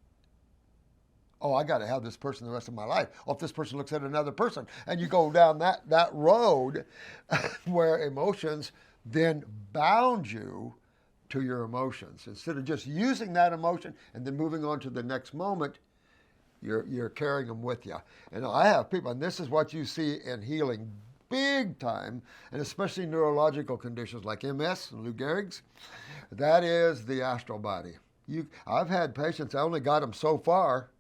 Oh, I got to have this person the rest of my life. Oh, if this person looks at another person, and you go down that road where emotions then bound you to your emotions. Instead of just using that emotion and then moving on to the next moment, you're carrying them with you. And I have people, and this is what you see in healing big time, and especially neurological conditions like MS and Lou Gehrig's. That is the astral body. I've had patients, I only got them so far,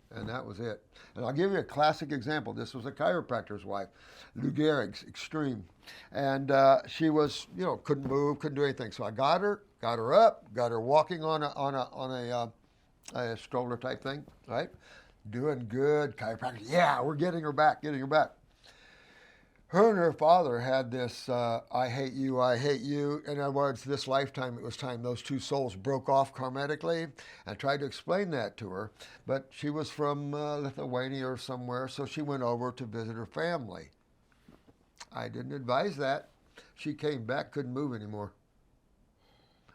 and that was it. And I'll give you a classic example. This was a chiropractor's wife, Lou Gehrig's, extreme. And she was, couldn't move, couldn't do anything. So I got her up, got her walking on a stroller type thing, right? Doing good, chiropractor. Yeah, we're getting her back. Her and her father had this, I hate you. In other words, this lifetime, it was time those two souls broke off karmatically. I tried to explain that to her, but she was from Lithuania or somewhere, so she went over to visit her family. I didn't advise that. She came back, couldn't move anymore.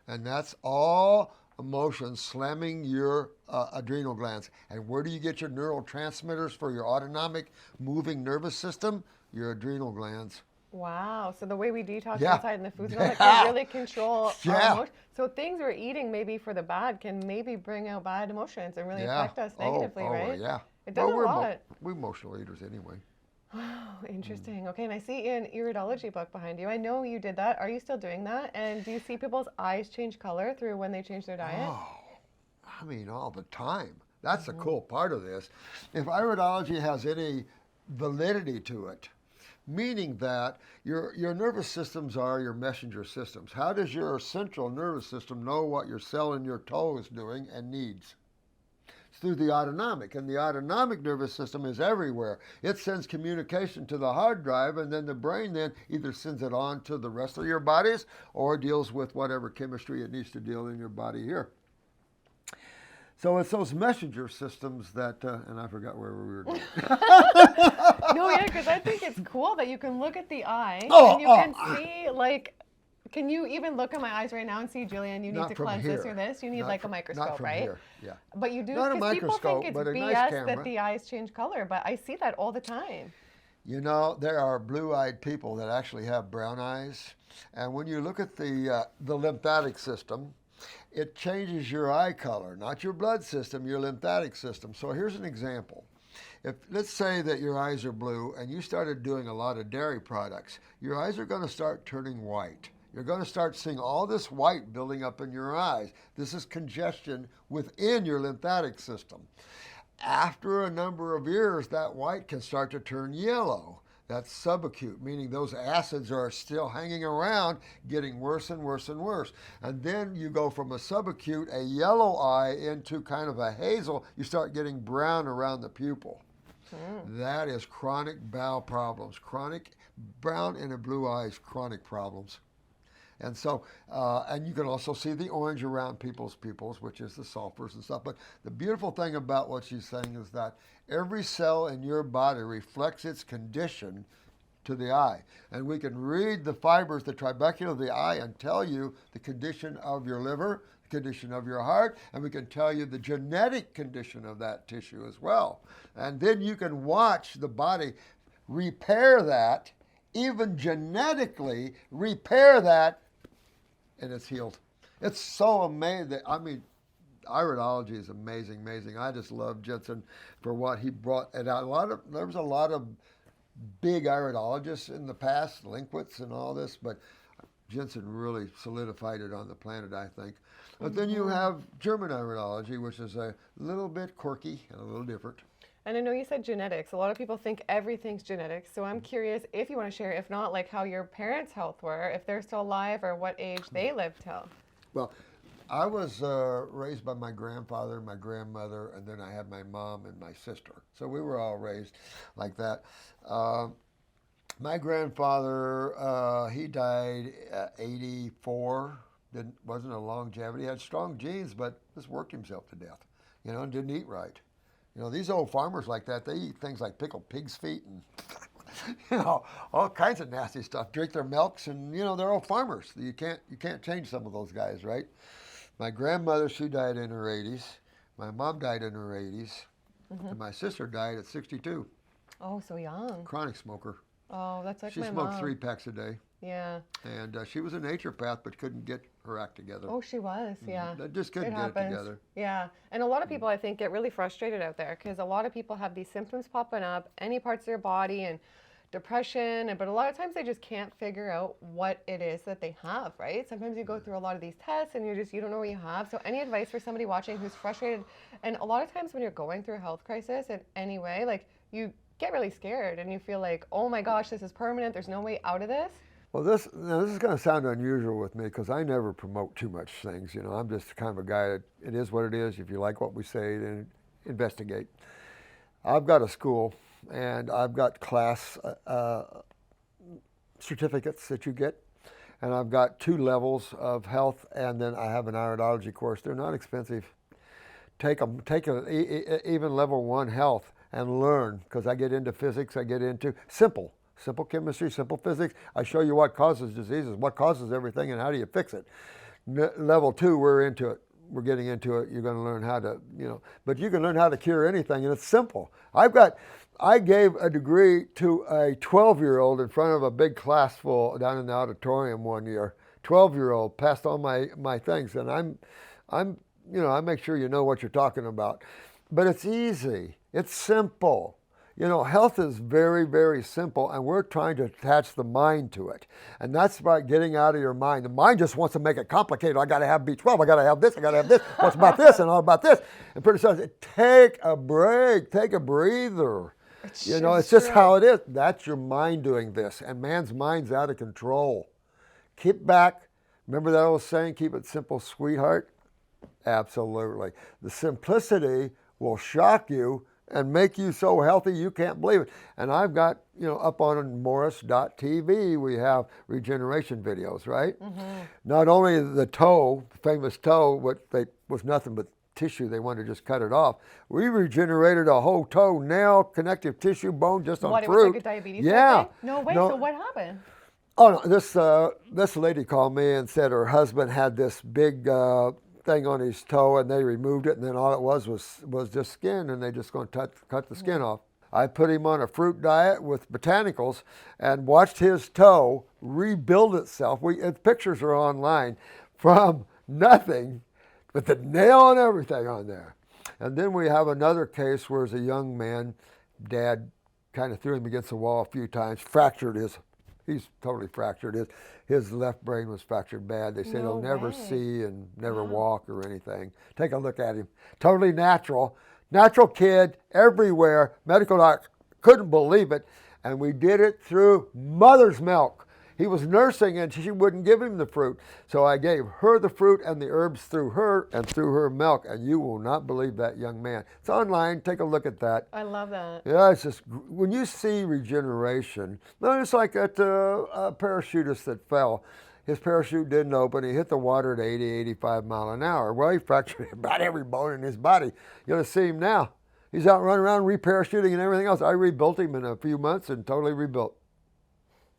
And that's all emotions slamming your adrenal glands. And where do you get your neurotransmitters for your autonomic moving nervous system? Your adrenal glands. Wow. So the way we detox inside and the foods and all that can really control our emotions. So things we're eating maybe for the bad can maybe bring out bad emotions and really affect us negatively, right? Yeah. It does a lot. We're emotional eaters anyway. Oh, interesting. Okay, and I see an iridology book behind you. I know you did that. Are you still doing that? And do you see people's eyes change color through when they change their diet? Oh, I mean, all the time. That's the cool part of this. If iridology has any validity to it, meaning that your nervous systems are your messenger systems. How does your central nervous system know what your cell in your toe is doing and needs? It's through the autonomic, and the autonomic nervous system is everywhere. It sends communication to the hard drive, and then the brain then either sends it on to the rest of your bodies or deals with whatever chemistry it needs to deal in your body here. So it's those messenger systems that, and I forgot where we were going. No, yeah, because I think it's cool that you can look at the eye and you can see, can you even look at my eyes right now and see, Julian, you need to cleanse this or this? You need like a microscope, right? Here. Yeah. But you do, not a because people microscope, think it's but a BS nice camera. that the eyes change color, but I see that all the time. You know, there are blue-eyed people that actually have brown eyes, and when you look at the lymphatic system, it changes your eye color, not your blood system, your lymphatic system. So here's an example. Let's say that your eyes are blue and you started doing a lot of dairy products, your eyes are going to start turning white. You're going to start seeing all this white building up in your eyes. This is congestion within your lymphatic system. After a number of years, that white can start to turn yellow. That's subacute, meaning those acids are still hanging around, getting worse and worse and worse. And then you go from a subacute, a yellow eye, into kind of a hazel. You start getting brown around the pupil. That is chronic bowel problems. Chronic brown in a blue eye is chronic problems. And so, and you can also see the orange around people's pupils, which is the sulfurs and stuff. But the beautiful thing about what she's saying is that every cell in your body reflects its condition to the eye. And we can read the fibers, the trabecula of the eye, and tell you the condition of your liver, the condition of your heart, and we can tell you the genetic condition of that tissue as well. And then you can watch the body repair that, even genetically repair that, and it's healed. It's so amazing. I mean, iridology is amazing, amazing. I just love Jensen for what he brought it out. There was a lot of big iridologists in the past, Linkwitz and all this, but Jensen really solidified it on the planet, I think. But then you have German iridology, which is a little bit quirky and a little different. And I know you said genetics. A lot of people think everything's genetics. So I'm curious if you want to share, if not, like how your parents' health were, if they're still alive or what age they lived till. Well, I was raised by my grandfather and my grandmother, and then I had my mom and my sister. So we were all raised like that. My grandfather, he died at 84. Wasn't a longevity. He had strong genes, but just worked himself to death, and didn't eat right. These old farmers like that, they eat things like pickled pig's feet and, all kinds of nasty stuff. Drink their milks, and, they're old farmers. You can't change some of those guys, right? My grandmother, she died in her 80s. My mom died in her 80s. And my sister died at 62. Oh, so young. Chronic smoker. Oh, that's like she my smoked mom. 3 packs a day. Yeah. And she was a naturopath, but couldn't get her act together. Oh, she was, yeah. They just couldn't get it together. Yeah, and a lot of people, I think, get really frustrated out there because a lot of people have these symptoms popping up, any parts of their body, and depression, but a lot of times they just can't figure out what it is that they have, right? Sometimes you go through a lot of these tests and you don't know what you have. So any advice for somebody watching who's frustrated? And a lot of times when you're going through a health crisis in any way, like you get really scared and you feel like, oh my gosh, this is permanent. There's no way out of this. Well, this is going to sound unusual with me because I never promote too much things. I'm just kind of a guy that it is what it is. If you like what we say, then investigate. I've got a school and I've got class certificates that you get, and I've got 2 levels of health, and then I have an iridology course. They're not expensive. Take even level 1 health and learn, because I get into physics. I get into simple chemistry, simple physics. I show you what causes diseases, what causes everything, and how do you fix it. Level 2, we're into it. We're getting into it. You're going to learn how to, but you can learn how to cure anything, and it's simple. I gave a degree to a 12-year-old in front of a big class full down in the auditorium one year. 12-year-old passed all my things, and I make sure you know what you're talking about. But it's easy. It's simple. Health is very, very simple, and we're trying to attach the mind to it. And that's about getting out of your mind. The mind just wants to make it complicated. I got to have B12. I got to have this. I got to have this. What's about this and all about this? And pretty soon, take a break. Take a breather. It's just how it is. That's your mind doing this. And man's mind's out of control. Keep back. Remember that old saying, keep it simple, sweetheart? Absolutely. The simplicity will shock you and make you so healthy you can't believe it. And I've got, up on Morse.tv, we have regeneration videos, right? Mm-hmm. Not only the toe, the famous toe, was nothing but tissue, they wanted to just cut it off. We regenerated a whole toe, nail, connective tissue, bone just on fruit. What, it was like a diabetes thing? No way, so what happened? Oh, no, this lady called me and said her husband had this big thing on his toe, and they removed it, and then all it was just skin, and they just going to cut the skin off. I put him on a fruit diet with botanicals and watched his toe rebuild itself. Pictures are online from nothing, with the nail and everything on there. And then we have another case where, as a young man, Dad kind of threw him against the wall a few times, he's totally fractured. His left brain was fractured bad. They say he'll never see and never walk or anything. Take a look at him. Totally natural. Natural kid everywhere. Medical doc couldn't believe it. And we did it through mother's milk. He was nursing and she wouldn't give him the fruit. So I gave her the fruit and the herbs through her milk. And you will not believe that young man. It's online. Take a look at that. I love that. Yeah, it's just, when you see regeneration, it's like that parachutist that fell. His parachute didn't open. He hit the water at 80, 85 mile an hour. Well, he fractured about every bone in his body. You're going to see him now. He's out running around reparachuting and everything else. I rebuilt him in a few months and totally rebuilt.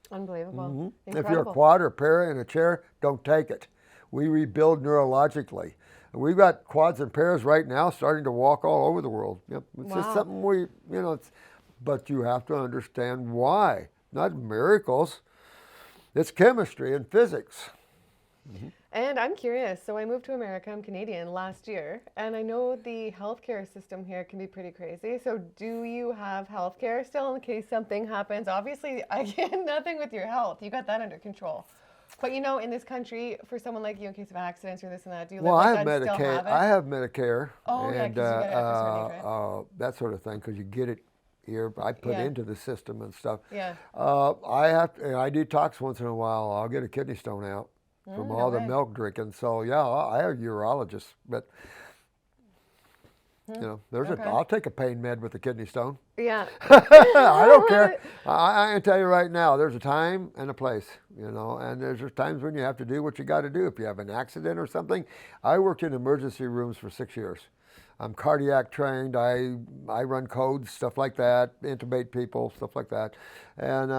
Unbelievable. Mm-hmm. If you're a quad or para in a chair, don't take it. We rebuild neurologically. We've got quads and paras right now starting to walk all over the world. Yep. It's just something but you have to understand why. Not miracles. It's chemistry and physics. And I'm curious. So I moved to America. I'm Canadian last year, and I know the healthcare system here can be pretty crazy. So do you have healthcare still in case something happens? Obviously, I get nothing with your health. You got that under control. But you know, in this country, for someone like you, in case of accidents or this and that, do you live Well, I like have that and still Medicaid. have it? I have Medicare Oh yeah, and because you get it after a certain age, right? that sort of thing because you get it here. I put Yeah. into the system and stuff. Yeah. I detox once in a while. I'll get a kidney stone out from No all the way. milk drinking. So yeah, I have a urologist, but you know, Okay. I'll take a pain med with a kidney stone. Yeah. I don't care. I can tell you right now, there's a time and a place, you know, and there's just times when you have to do what you got to do. If you have an accident or something, I worked in emergency rooms for 6 years. I'm cardiac trained. I run codes, stuff like that, intubate people, stuff like that, and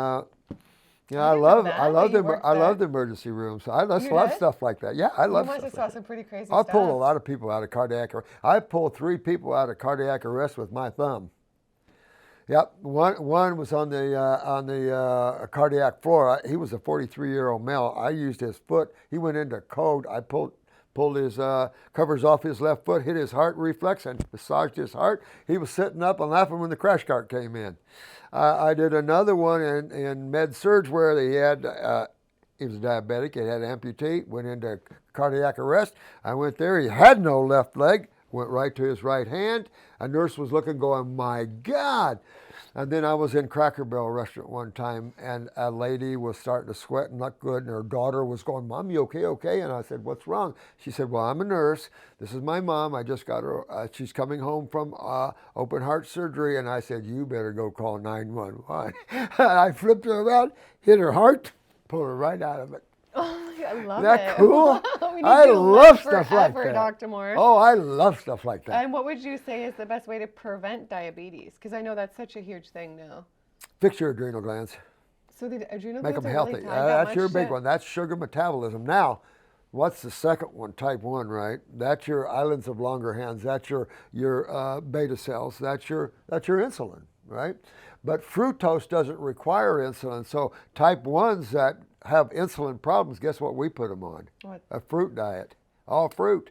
yeah, I didn't know that, that you worked I there. love the emergency rooms. I love You did? stuff like that. Yeah, I You love must stuff have like saw some pretty crazy I stuff. pulled a lot of people out of cardiac arrest. I pulled 3 people out of cardiac arrest with my thumb. Yep, one was on the cardiac floor. He was a 43-year-old male. I used his foot. He went into code. I pulled his covers off his left foot, hit his heart reflex, and massaged his heart. He was sitting up and laughing when the crash cart came in. I did another one in med surg where he had. He was diabetic. He had amputee. Went into cardiac arrest. I went there. He had no left leg. Went right to his right hand. A nurse was looking, going, "My God!" And then I was in Cracker Barrel restaurant one time, and a lady was starting to sweat and not good, and her daughter was going, "Mom, you okay? Okay?" And I said, "What's wrong?" She said, "Well, I'm a nurse. This is my mom. I just got her. She's coming home from open heart surgery." And I said, "You better go call 911." I flipped her around, hit her heart, pulled her right out of it. Oh, I love Isn't that it. cool? We need I you to love live stuff like forever, that. Dr. Morse. Oh, I love stuff like that. And what would you say is the best way to prevent diabetes? Because I know that's such a huge thing now. Fix your adrenal glands. So the adrenal Make glands them are healthy. really tied that That's your much big to- one. That's sugar metabolism. Now, what's the second one? Type 1, right? That's your islands of Langerhans. That's your beta cells. That's your insulin, right? But fructose doesn't require insulin. So type 1s that have insulin problems, guess what we put them on? What? A fruit diet. All fruit.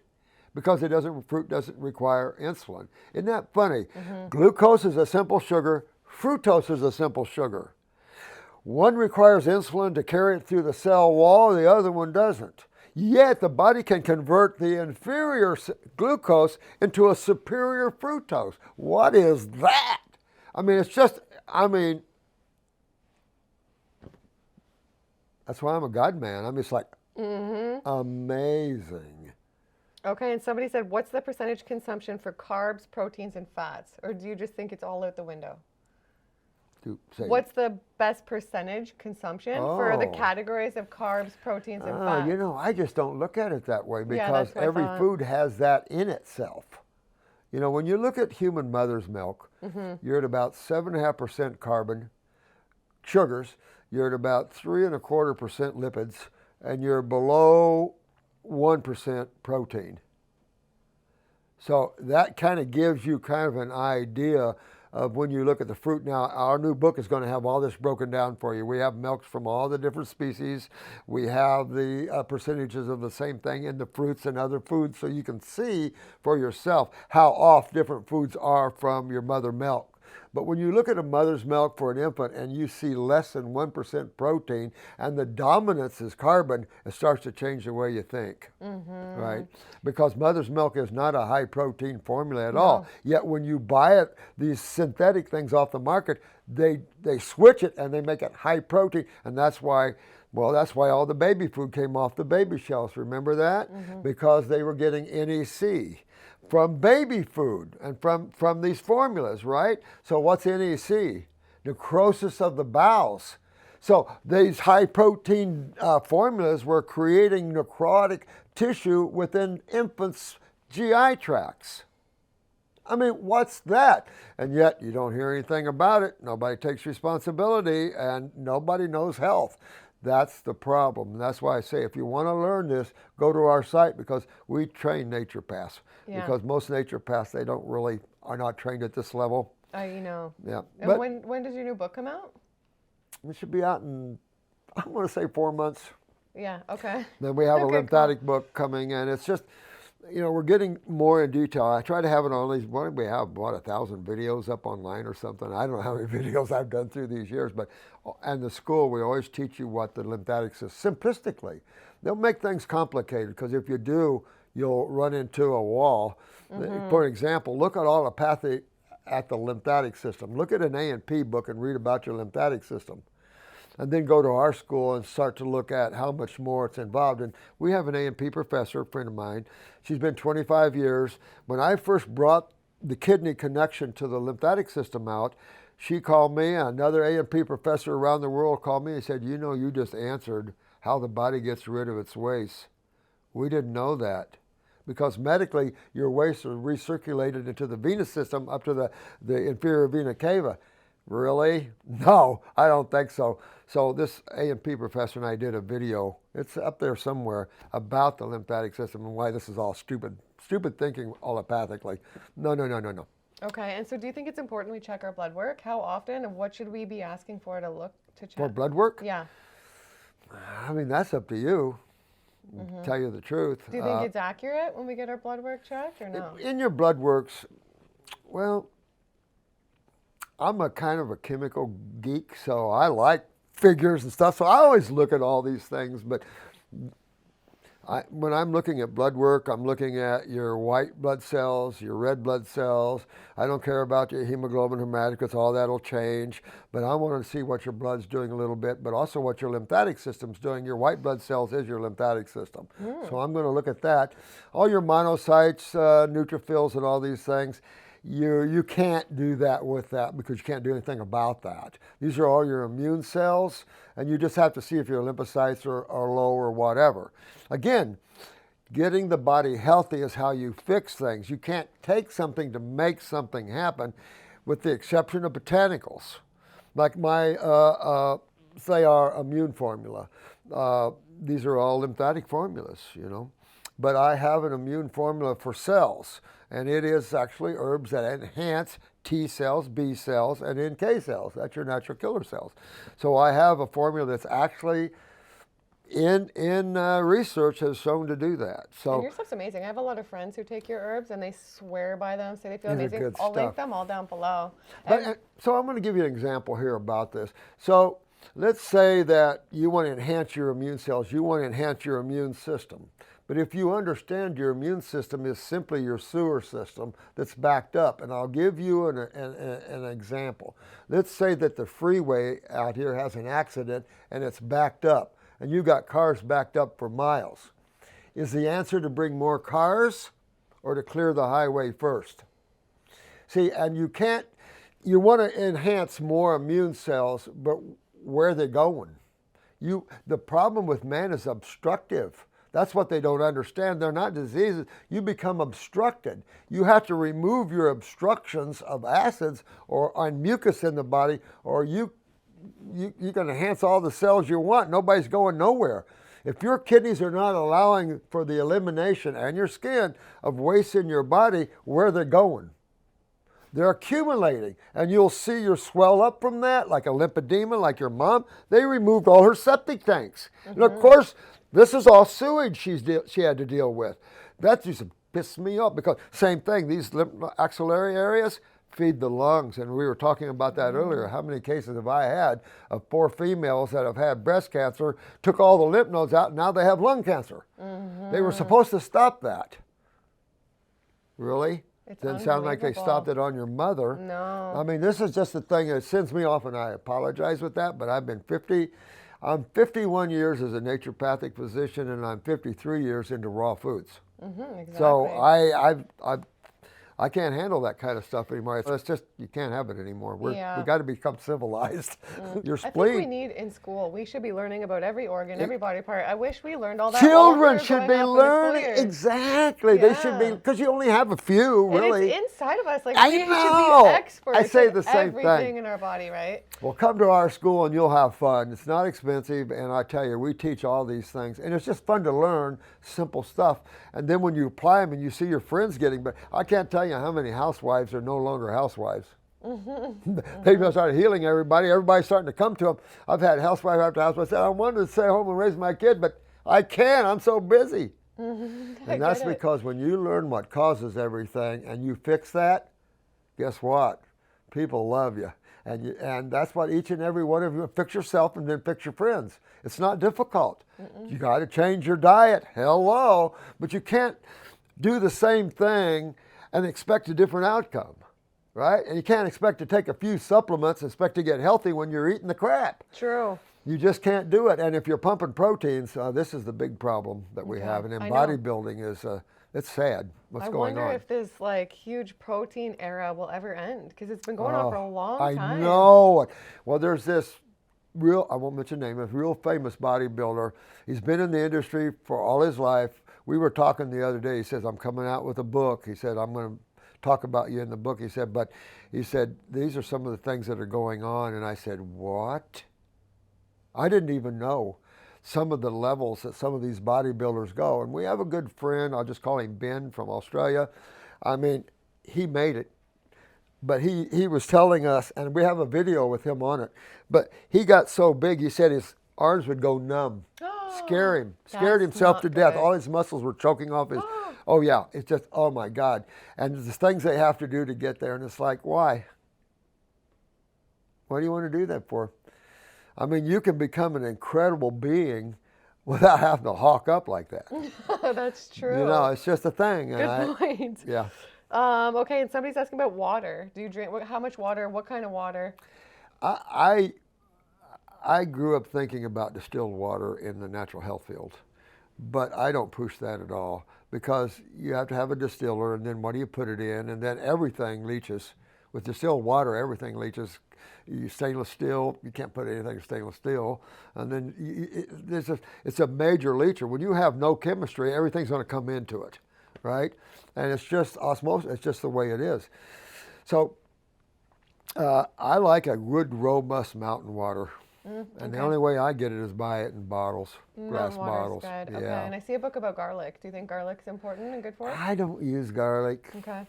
Because fruit doesn't require insulin. Isn't that funny? Glucose is a simple sugar. Fructose is a simple sugar. One requires insulin to carry it through the cell wall, the other one doesn't. Yet the body can convert the inferior glucose into a superior fructose. What is that? I mean, that's why I'm a God man. I'm just like, amazing. Okay, and somebody said, what's the percentage consumption for carbs, proteins, and fats? Or do you just think it's all out the window? What's the best percentage consumption for the categories of carbs, proteins, and fats? You know, I just don't look at it that way Yeah, because that's what I every thought. food has that in itself. You know, when you look at human mother's milk, you're at about 7.5% carbon, sugars, you're at about 3.25% lipids, and you're below 1% protein. So that kind of gives you kind of an idea of when you look at the fruit. Now, our new book is going to have all this broken down for you. We have milks from all the different species. We have the percentages of the same thing in the fruits and other foods, so you can see for yourself how off different foods are from your mother milk. But when you look at a mother's milk for an infant and you see less than 1% protein and the dominance is carbon, it starts to change the way you think, right? Because mother's milk is not a high protein formula at all. Yet when you buy it, these synthetic things off the market, they switch it and they make it high protein, and that's why all the baby food came off the baby shelves. Remember that? Because they were getting NEC from baby food and from these formulas, right? So what's NEC? Necrosis of the bowels. So these high protein formulas were creating necrotic tissue within infants' GI tracts. I mean, what's that? And yet you don't hear anything about it. Nobody takes responsibility and nobody knows health. That's the problem. And that's why I say if you want to learn this, go to our site because we train naturopaths. Yeah. Because most naturopaths, they are not trained at this level. You know. Yeah. And But when does your new book come out? it should be out in, I want to say 4 months. Yeah, okay. Then we have a Okay, lymphatic book coming, and it's just, we're getting more in detail. I try to have it on these, we have, 1,000 videos up online or something. I don't know how many videos I've done through these years, but, and the school, we always teach you what the lymphatics is, simplistically. They'll make things complicated, because if you do, you'll run into a wall. For example, look at allopathy at the lymphatic system. Look at an A&P book and read about your lymphatic system. And then go to our school and start to look at how much more it's involved. And we have an A&P professor, a friend of mine. She's been 25 years. When I first brought the kidney connection to the lymphatic system out, she called me, another A&P professor around the world called me and said, you just answered how the body gets rid of its waste. We didn't know that. Because medically, your waste are recirculated into the venous system up to the inferior vena cava. Really? No, I don't think so. So this A&P professor and I did a video, it's up there somewhere, about the lymphatic system and why this is all stupid thinking allopathically. No. Okay, and so do you think it's important we check our blood work? How often, and what should we be asking for to check? For blood work? Yeah. I mean, that's up to you. Tell you the truth. Do you think it's accurate when we get our blood work checked, or no? In your blood works, well, I'm a kind of a chemical geek, so I like figures and stuff, so I always look at all these things, but when I'm looking at blood work, I'm looking at your white blood cells, your red blood cells. I don't care about your hemoglobin, hematocrit, all that'll change, but I want to see what your blood's doing a little bit, but also what your lymphatic system's doing. Your white blood cells is your lymphatic system. So I'm going to look at that. All your monocytes, neutrophils, and all these things, you can't do that with that because you can't do anything about that. These are all your immune cells, and you just have to see if your lymphocytes are low or whatever. Again, getting the body healthy is how you fix things. You can't take something to make something happen, with the exception of botanicals. Like my, say our immune formula. These are all lymphatic formulas, But I have an immune formula for cells, and it is actually herbs that enhance T cells, B cells, and NK cells. That's your natural killer cells. So I have a formula that's actually in research has shown to do that. So and your stuff's amazing. I have a lot of friends who take your herbs and they swear by them, say they feel these are amazing. good I'll link stuff. them all down below. So I'm going to give you an example here about this. So let's say that you want to enhance your immune cells, you want to enhance your immune system. But if you understand your immune system is simply your sewer system that's backed up, and I'll give you an example. Let's say that the freeway out here has an accident and it's backed up, and you've got cars backed up for miles. Is the answer to bring more cars or to clear the highway first? See, and you want to enhance more immune cells, but where are they going? The problem with man is obstructive. That's what they don't understand. They're not diseases. You become obstructed. You have to remove your obstructions of acids or on mucus in the body, or you can enhance all the cells you want. Nobody's going nowhere. If your kidneys are not allowing for the elimination, and your skin, of waste in your body, where are they going? They're accumulating, and you'll see you swell up from that, like a lymphedema, like your mom. They removed all her septic tanks. And of course, this is all sewage she had to deal with. That used to piss me off, because same thing, these axillary areas feed the lungs, and we were talking about that earlier. How many cases have I had of 4 females that have had breast cancer, took all the lymph nodes out, and now they have lung cancer? They were supposed to stop that. Really? It's Doesn't sound like they stopped it on your mother. No. I mean, this is just the thing that sends me off, and I apologize with that, but I'm 51 years as a naturopathic physician, and I'm 53 years into raw foods. Exactly. So I can't handle that kind of stuff anymore. It's just, you can't have it anymore. We got to become civilized. Your spleen. I think we need in school, we should be learning about every organ, every body part. I wish we learned all that. Children should be learning. Exactly. They should be, because you only have a few, really. And it's inside of us. Like, I we should know. be experts I say the same everything thing. in our body, right? Well, come to our school and you'll have fun. It's not expensive, and I tell you, we teach all these things, and it's just fun to learn simple stuff. And then when you apply them and you see your friends getting better, I can't tell you how many housewives are no longer housewives. They started healing everybody. Everybody's starting to come to them. I've had housewife after housewife say, I wanted to stay home and raise my kid, but I can't, I'm so busy. I And that's get it. because when you learn what causes everything and you fix that, guess what? People love you. And that's what each and every one of you, fix yourself and then fix your friends. It's not difficult. You got to change your diet. Hello. But you can't do the same thing and expect a different outcome, right? And you can't expect to take a few supplements and expect to get healthy when you're eating the crap. True. You just can't do it. And if you're pumping proteins, this is the big problem that we have. And in I know. bodybuilding is, it's sad what's going on. I wonder if this like huge protein era will ever end, because it's been going on for a long time. I know. Well, there's this I won't mention name, a real famous bodybuilder. He's been in the industry for all his life. We were talking the other day. He says, I'm coming out with a book. He said, I'm going to talk about you in the book. He said, but he said, these are some of the things that are going on. And I said, what? I didn't even know some of the levels that some of these bodybuilders go. And we have a good friend, I'll just call him Ben from Australia. I mean, he made it. But he was telling us, and we have a video with him on it, but he got so big, he said his arms would go numb, scare him, scared himself to death. All his muscles were choking off his, oh yeah, it's just, oh my God. And there's things they have to do to get there, and it's like, why? What do you want to do that for? I mean, you can become an incredible being without having to hawk up like that. That's true. You know, it's just a thing. Good point. Yeah. Okay, and somebody's asking about water. Do you drink, how much water, what kind of water? I grew up thinking about distilled water in the natural health field, but I don't push that at all, because you have to have a distiller, and then what do you put it in, and then everything leaches. With distilled water, everything leaches. Stainless steel, you can't put anything in stainless steel, and then it's a major leacher. When you have no chemistry, everything's going to come into it, right? And it's just osmosis. It's just the way it is. So I like a good, robust mountain water. And the only way I get it is buy it in bottles, glass bottles. Good. Yeah. Okay, and I see a book about garlic. Do you think garlic's important and good for us? I don't use garlic. Okay.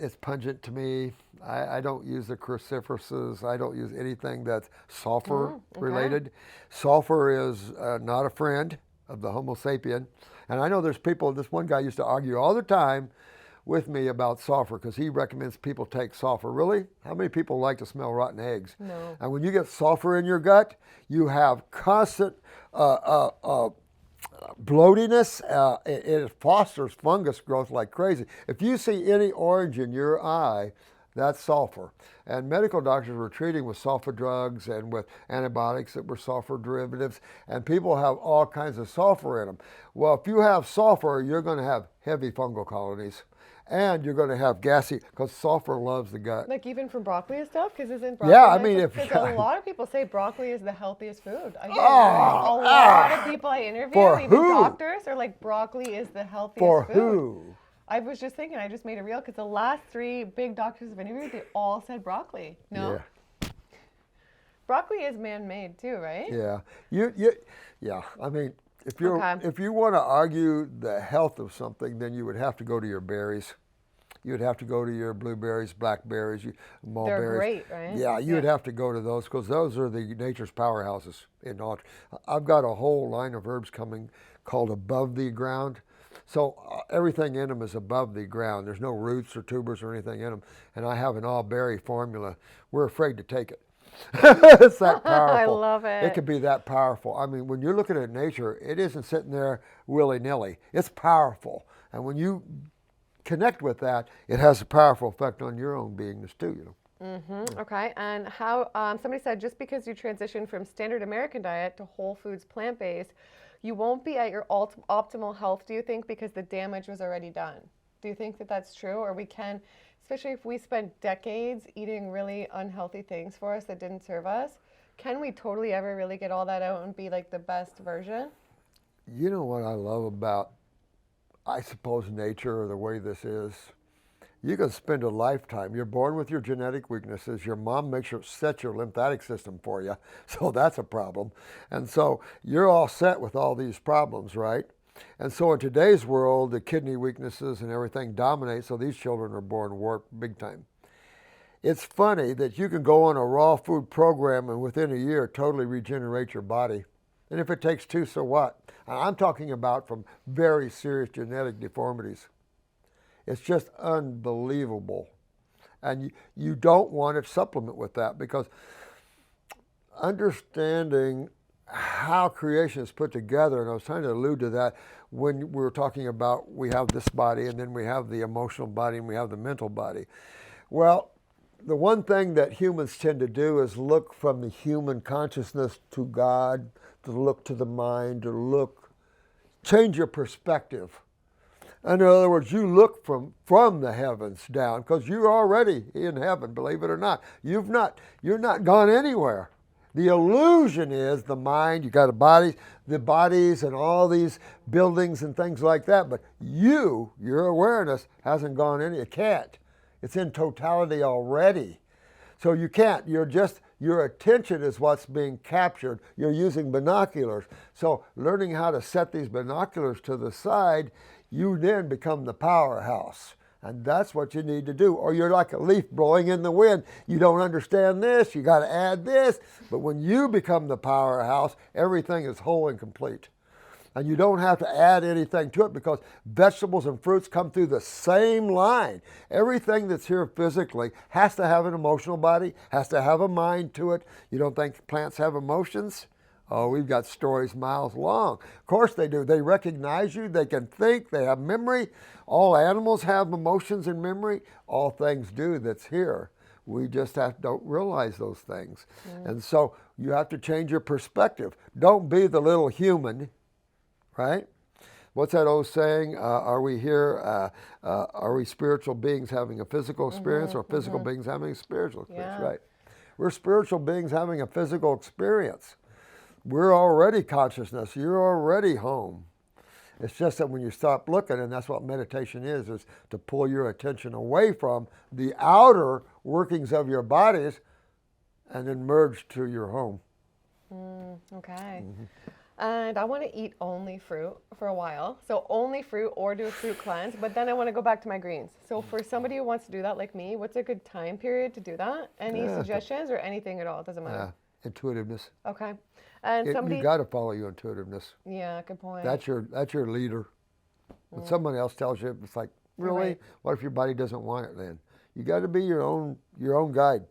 It's pungent to me. I don't use the cruciferouses. I don't use anything that's sulfur related. Sulfur is not a friend of the Homo sapien. And I know there's people, this one guy used to argue all the time with me about sulfur, because he recommends people take sulfur. Really? How many people like to smell rotten eggs? No. And when you get sulfur in your gut, you have constant bloatiness. It fosters fungus growth like crazy. If you see any orange in your eye, that's sulfur. And medical doctors were treating with sulfur drugs and with antibiotics that were sulfur derivatives, and people have all kinds of sulfur in them. Well, if you have sulfur, you're going to have heavy fungal colonies, and you're going to have gassy, because sulfur loves the gut. Like even from broccoli and stuff? Because isn't broccoli... Yeah, I mean, a lot of people say broccoli is the healthiest food. A lot of people I interview, even doctors, are like, broccoli is the healthiest food. For who? I was just thinking, I just made it real, because the last 3 big doctors I've interviewed, they all said broccoli. No? Yeah. Broccoli is man-made too, right? Yeah. Yeah. I mean, if you want to argue the health of something, then you would have to go to your berries. You would have to go to your blueberries, blackberries, mulberries. They're great, right? Yeah, you would have to go to those, because those are the nature's powerhouses. I've got a whole line of herbs coming called above the ground. So everything in them is above the ground. There's no roots or tubers or anything in them. And I have an all-berry formula. We're afraid to take it. It's that powerful. I love it. It could be that powerful. I mean, when you're looking at nature, it isn't sitting there willy-nilly. It's powerful. And when you connect with that, it has a powerful effect on your own beingness too, you know. Okay, and how, somebody said, just because you transition from standard American diet to whole foods plant-based, you won't be at your optimal health, do you think, because the damage was already done? Do you think that that's true? Or we can, especially if we spent decades eating really unhealthy things for us that didn't serve us, can we totally ever really get all that out and be like the best version? You know what I love about, I suppose, nature, or the way this is? You can spend a lifetime. You're born with your genetic weaknesses. Your mom makes sure set your lymphatic system for you. So that's a problem. And so you're all set with all these problems, right? And so in today's world, the kidney weaknesses and everything dominate. So these children are born warped big time. It's funny that you can go on a raw food program and within a year totally regenerate your body. And if it takes 2, so what? And I'm talking about from very serious genetic deformities. It's just unbelievable. And you don't want to supplement with that, because understanding how creation is put together, and I was trying to allude to that when we were talking about we have this body and then we have the emotional body and we have the mental body. Well, the one thing that humans tend to do is look from the human consciousness to God, to look to the mind, to change your perspective. In other words, you look from the heavens down, because you're already in heaven, believe it or not. You're not gone anywhere. The illusion is the mind, you got the bodies and all these buildings and things like that, but your awareness hasn't gone any, it can't. It's in totality already. So you can't, your attention is what's being captured. You're using binoculars. So learning how to set these binoculars to the side, you then become the powerhouse. And that's what you need to do. Or you're like a leaf blowing in the wind. You don't understand this, you got to add this. But when you become the powerhouse, everything is whole and complete. And you don't have to add anything to it, because vegetables and fruits come through the same line. Everything that's here physically has to have an emotional body, has to have a mind to it. You don't think plants have emotions? Oh, we've got stories miles long. Of course they do. They recognize you. They can think. They have memory. All animals have emotions and memory. All things do that's here. We just don't realize those things. And so you have to change your perspective. Don't be the little human, right? What's that old saying? Are we here? Are we spiritual beings having a physical experience, or physical beings having a spiritual experience? Yeah. Right. We're spiritual beings having a physical experience. We're already consciousness. You're already home. It's just that when you stop looking, and that's what meditation is to pull your attention away from the outer workings of your bodies and then merge to your home. Okay. And I want to eat only fruit for a while. So only fruit, or do a fruit cleanse, but then I want to go back to my greens. So for somebody who wants to do that like me, what's a good time period to do that? Any suggestions or anything at all? It doesn't matter. Intuitiveness. Okay. And You got to follow your intuitiveness. Yeah, good point. That's your leader. When someone else tells you, it's like, really? Right. What if your body doesn't want it then? You got to be your own guide.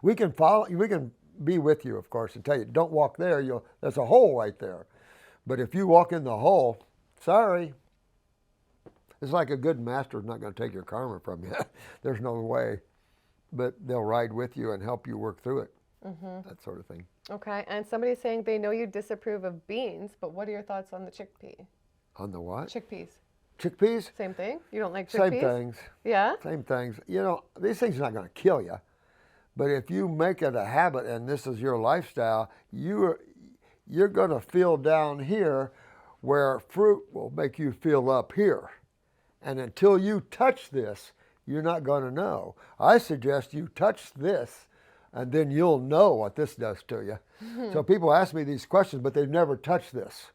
We can be with you, of course, and tell you, don't walk there. There's a hole right there. But if you walk in the hole, sorry. It's like a good master is not going to take your karma from you. There's no way. But they'll ride with you and help you work through it. That sort of thing. Okay, and somebody's saying they know you disapprove of beans, but what are your thoughts on the chickpea? On the what? Chickpeas. Chickpeas? Same thing? You don't like chickpeas? Same things. Yeah? Same things. These things are not going to kill you. But if you make it a habit and this is your lifestyle, you're going to feel down here where fruit will make you feel up here. And until you touch this, you're not going to know. I suggest you touch this, and then you'll know what this does to you. So people ask me these questions, but they've never touched this.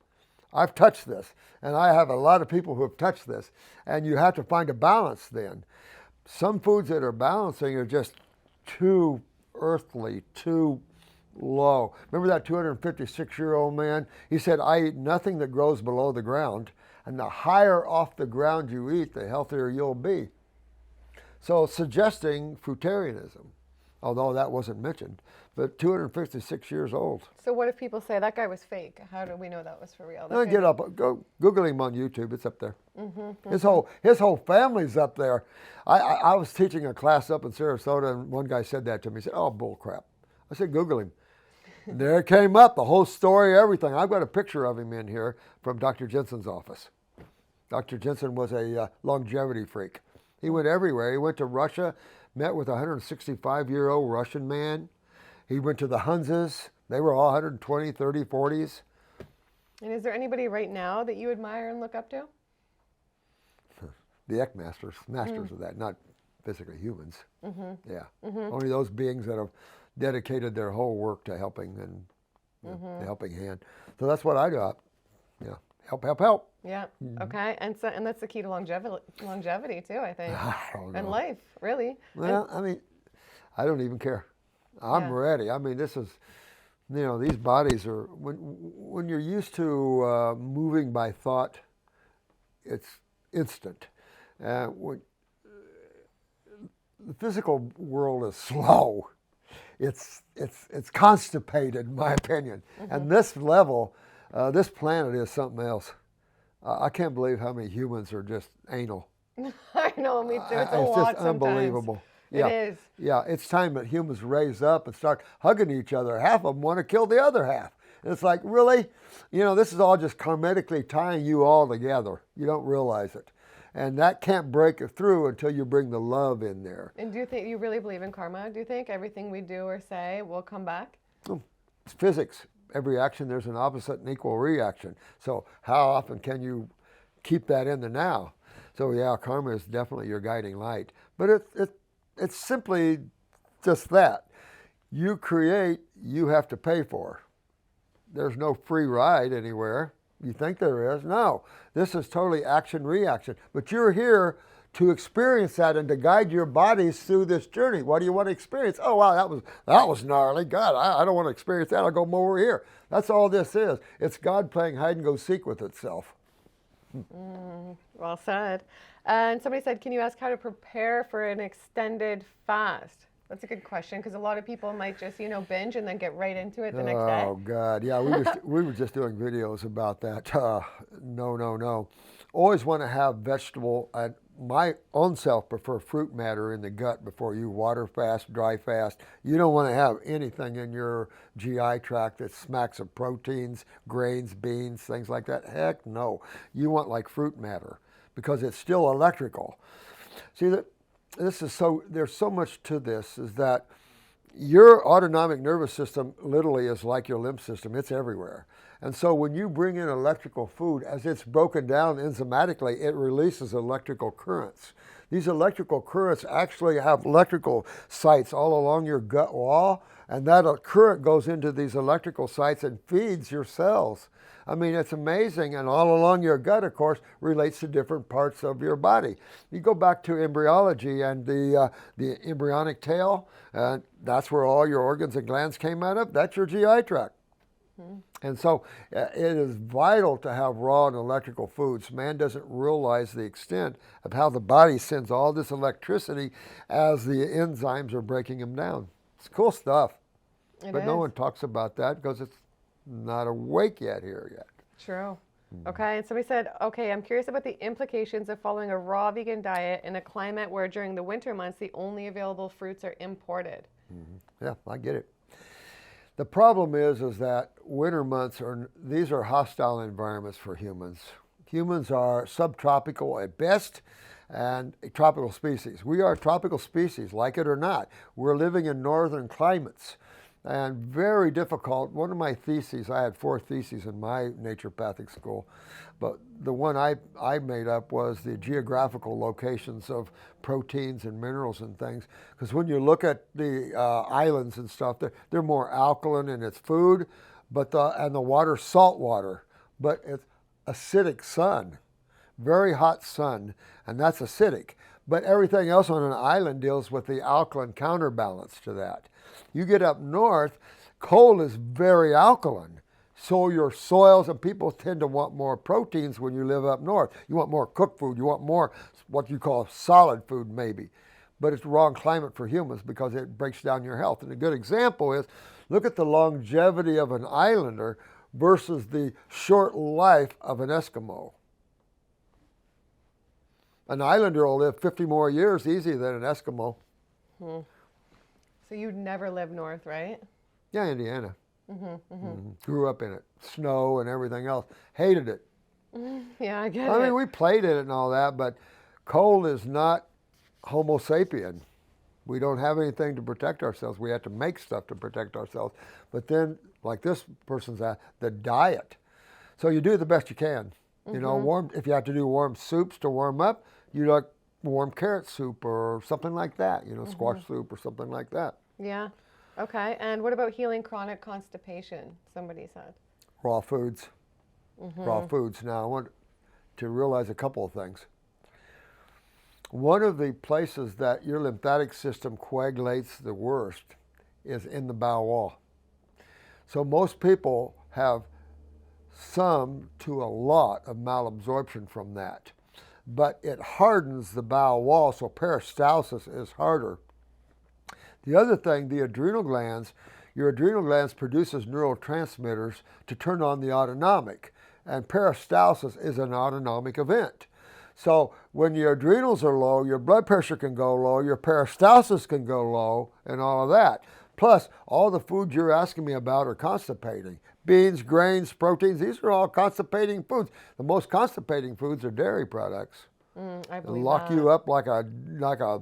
I've touched this, and I have a lot of people who have touched this, and you have to find a balance then. Some foods that are balancing are just too earthly, too low. Remember that 256-year-old man? He said, I eat nothing that grows below the ground, and the higher off the ground you eat, the healthier you'll be. So suggesting fruitarianism, although that wasn't mentioned, but 256 years old. So what if people say that guy was fake? How do we know that was for real? Get up, go Google him on YouTube. It's up there. His whole family's up there. I was teaching a class up in Sarasota, and one guy said that to me. He said, "Oh, bull crap." I said, "Google him." And there it came up, the whole story, everything. I've got a picture of him in here from Dr. Jensen's office. Dr. Jensen was a longevity freak. He went everywhere. He went to Russia, met with a 165-year-old Russian man. He went to the Hunzes. They were all 120, 30, 40s. And is there anybody right now that you admire and look up to? The masters of that, not physically humans. Yeah. Only those beings that have dedicated their whole work to helping and the helping hand. So that's what I do. Yeah. Help. Yeah. Okay. And that's the key to longevity too, I think. I don't know. And life, really. Well, I mean, I don't even care. I'm ready. I mean, this is You know, these bodies are, when you're used to moving by thought, it's instant. When the physical world is slow, it's constipated, in my opinion. And this level, this planet is something else. I can't believe how many humans are just anal. I know, me too. It's a It's lot just sometimes. unbelievable. It Yeah. is. Yeah, it's time that humans raise up and start hugging each other. Half of them want to kill the other half. And it's like, really? You know, this is all just karmically tying you all together. You don't realize it. And that can't break it through until you bring the love in there. And do you think you really believe in karma? Do you think everything we do or say will come back? It's physics. Every action, there's an opposite and equal reaction. So how often can you keep that in the now? So yeah, karma is definitely your guiding light. But it's simply just that. You create, you have to pay for. There's no free ride anywhere. You think there is? No. This is totally action-reaction. But you're here to experience that and to guide your bodies through this journey. What do you want to experience? Oh, wow, that was gnarly. God, I don't want to experience that. I'll go more over here. That's all this is. It's God playing hide-and-go-seek with itself. Well said. And somebody said, can you ask how to prepare for an extended fast? That's a good question, because a lot of people might just, binge and then get right into it the next day. Oh, God. Yeah, we were just doing videos about that. No. Always want to have vegetable. My own self prefer fruit matter in the gut before you water fast, dry fast. You don't want to have anything in your GI tract that smacks of proteins, grains, beans, things like that. Heck no. You want like fruit matter because it's still electrical. See, there's so much to this, is that your autonomic nervous system literally is like your lymph system. It's everywhere. And so when you bring in electrical food, as it's broken down enzymatically, it releases electrical currents. These electrical currents actually have electrical sites all along your gut wall, and that current goes into these electrical sites and feeds your cells. I mean, it's amazing, and all along your gut, of course, relates to different parts of your body. You go back to embryology and the embryonic tail, and that's where all your organs and glands came out of. That's your GI tract. And so it is vital to have raw and electrical foods. Man doesn't realize the extent of how the body sends all this electricity as the enzymes are breaking them down. It's cool stuff. But no one talks about that because it's not awake yet here yet. True. Okay, and somebody said, okay, I'm curious about the implications of following a raw vegan diet in a climate where during the winter months the only available fruits are imported. Yeah, I get it. The problem is that winter months these are hostile environments for humans. Humans are subtropical at best and a tropical species. We are a tropical species, like it or not. We're living in northern climates and very difficult. One of my theses, I had 4 theses in my naturopathic school, but the one I made up was the geographical locations of proteins and minerals and things. Because when you look at the islands and stuff, they're more alkaline in its food, and the water's salt water, but it's acidic sun, very hot sun, and that's acidic. But everything else on an island deals with the alkaline counterbalance to that. You get up north, cold is very alkaline. So your soils, and people tend to want more proteins when you live up north. You want more cooked food. You want more what you call solid food maybe. But it's the wrong climate for humans because it breaks down your health. And a good example is, look at the longevity of an islander versus the short life of an Eskimo. An islander will live 50 more years easy than an Eskimo. So you'd never live north, right? Yeah, Indiana. Grew up in it. Snow and everything else. Hated it. Yeah, I get it. I mean, we played in it and all that, but cold is not Homo sapien. We don't have anything to protect ourselves. We have to make stuff to protect ourselves. But then, like this person's at, the diet. So you do the best you can. You know, if you have to do warm soups to warm up, you like warm carrot soup or something like that, squash soup or something like that. Yeah. Okay. And what about healing chronic constipation? Somebody said. Raw foods. Raw foods. Now, I want to realize a couple of things. One of the places that your lymphatic system coagulates the worst is in the bowel wall. So most people have some to a lot of malabsorption from that. But it hardens the bowel wall, so peristalsis is harder. The other thing, the adrenal glands, your adrenal glands produces neurotransmitters to turn on the autonomic, and peristalsis is an autonomic event. So when your adrenals are low, your blood pressure can go low, your peristalsis can go low, and all of that. Plus, all the foods you're asking me about are constipating. Beans, grains, proteins, these are all constipating foods. The most constipating foods are dairy products. I They believe lock that. you up like a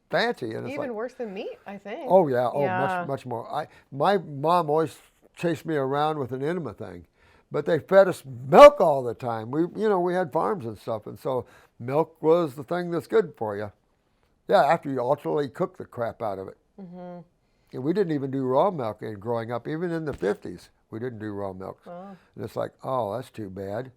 fancy. And it's Even like, worse than meat, I think. oh yeah, oh Yeah. much more. My mom always chased me around with an enema thing, but they fed us milk all the time. We had farms and stuff, and so milk was the thing that's good for you. Yeah, after you ultimately cook the crap out of it. Mm-hmm. And we didn't even do raw milk in growing up, even in the 50s. We didn't do raw milk. Wow. And it's like, oh, that's too bad.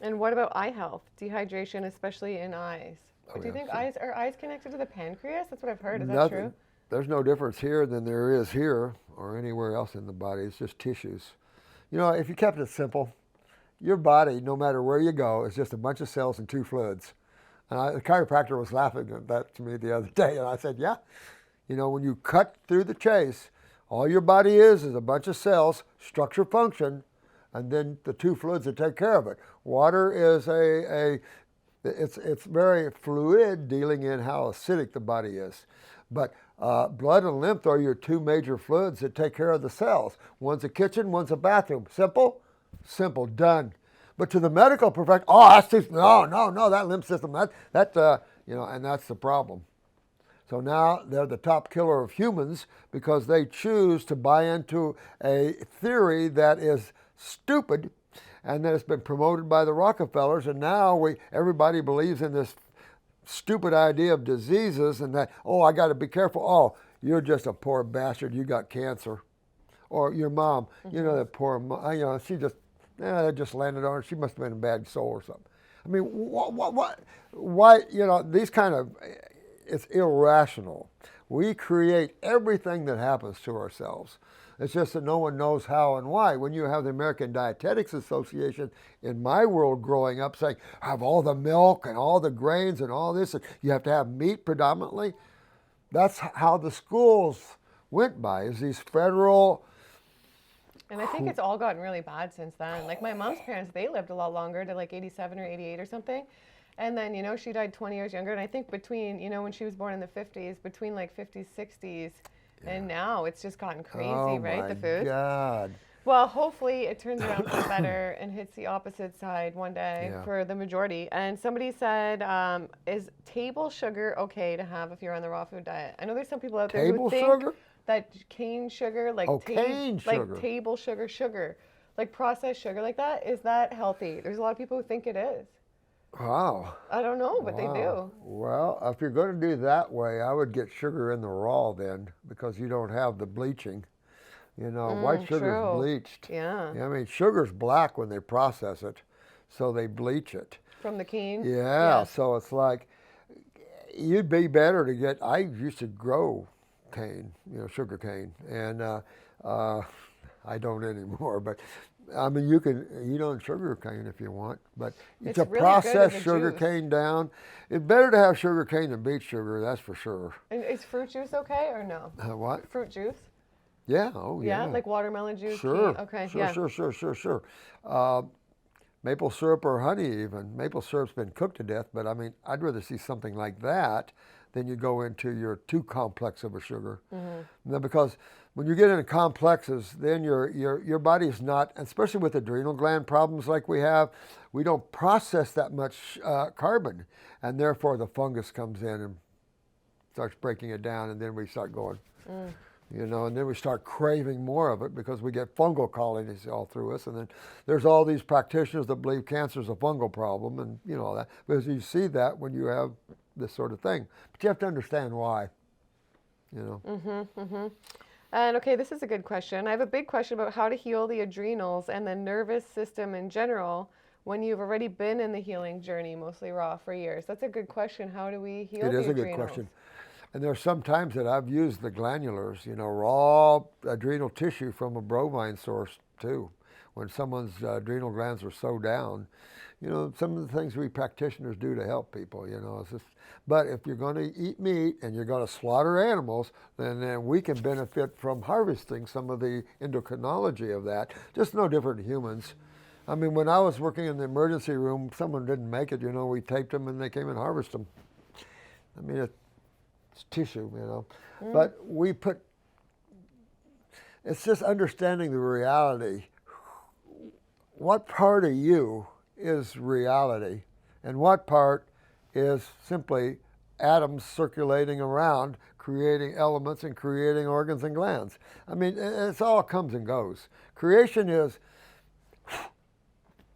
And what about eye health? Dehydration, especially in eyes. Oh, Do you yeah, think so- are eyes connected to the pancreas? That's what I've heard. Is that Nothing. true? There's no difference here than there is here or anywhere else in the body. It's just tissues. If you kept it simple, your body, no matter where you go, is just a bunch of cells and two fluids. And the chiropractor was laughing at that to me the other day, and I said, yeah. When you cut through the chase, all your body is a bunch of cells, structure, function, and then the two fluids that take care of it. Water is it's very fluid, dealing in how acidic the body is. But blood and lymph are your two major fluids that take care of the cells. One's a kitchen, one's a bathroom. Simple? Simple, done. But to the medical profession, that's too, no, that lymph system, and that's the problem. So now they're the top killer of humans because they choose to buy into a theory that is stupid and that it's been promoted by the Rockefellers, and now everybody believes in this stupid idea of diseases and that, I got to be careful. Oh, you're just a poor bastard. You got cancer. Or your mom, that poor mom, she just, that just landed on her. She must have been a bad soul or something. I mean, why, these kind of, it's irrational. We create everything that happens to ourselves. It's just that no one knows how and why. When you have the American Dietetics Association, in my world growing up, saying, have all the milk and all the grains and all this, and you have to have meat predominantly, that's how the schools went by, is these federal... And I think it's all gotten really bad since then. Like my mom's parents, they lived a lot longer, to like 87 or 88 or something. And then, she died 20 years younger. And I think between, when she was born in the 50s, between like 50s, 60s, and now it's just gotten crazy, right? The food. Oh, my God. Well, hopefully it turns around for the better and hits the opposite side one day for the majority. And somebody said, is table sugar okay to have if you're on the raw food diet? I know there's some people out there who think sugar? that cane sugar, like cane sugar. like table sugar, like processed sugar like that, is that healthy? There's a lot of people who think it is. Wow. I don't know, but they do. Well, if you're going to do that way, I would get sugar in the raw then, because you don't have the bleaching. White sugar's bleached. Yeah. I mean, sugar's black when they process it, so they bleach it. From the cane? Yeah, so it's like, you'd be better to get, I used to grow cane, sugar cane, and I don't anymore, but I mean, you can eat on sugar cane if you want, but It's to really process good as a sugar juice. cane down, it's better to have sugar cane than beet sugar, that's for sure. And is fruit juice okay or no? What? Fruit juice? Yeah, oh yeah. Yeah, like watermelon juice? Sure. Cane? Okay, Sure. Maple syrup or honey even. Maple syrup's been cooked to death, but I mean, I'd rather see something like that than you go into your too complex of a sugar. Now, because when you get into complexes, then your body's not, especially with adrenal gland problems like we have, we don't process that much carbon, and therefore the fungus comes in and starts breaking it down, and then we start going. And then we start craving more of it because we get fungal colonies all through us. And then there's all these practitioners that believe cancer is a fungal problem and all that. Because you see that when you have this sort of thing. But you have to understand why, And okay, this is a good question. I have a big question about how to heal the adrenals and the nervous system in general when you've already been in the healing journey, mostly raw, for years. That's a good question. How do we heal the adrenals? It is a good question. And there's some times that I've used the glandulars, raw adrenal tissue from a bovine source too. When someone's adrenal glands are so down, some of the things we practitioners do to help people, it's just, but if you're going to eat meat and you're going to slaughter animals, then we can benefit from harvesting some of the endocrinology of that, just no different than humans. I mean, when I was working in the emergency room, someone didn't make it, we taped them and they came and harvested them. I mean, it's tissue, but it's just understanding the reality. What part of you is reality and what part is simply atoms circulating around, creating elements and creating organs and glands? I mean, it's all comes and goes. Creation is,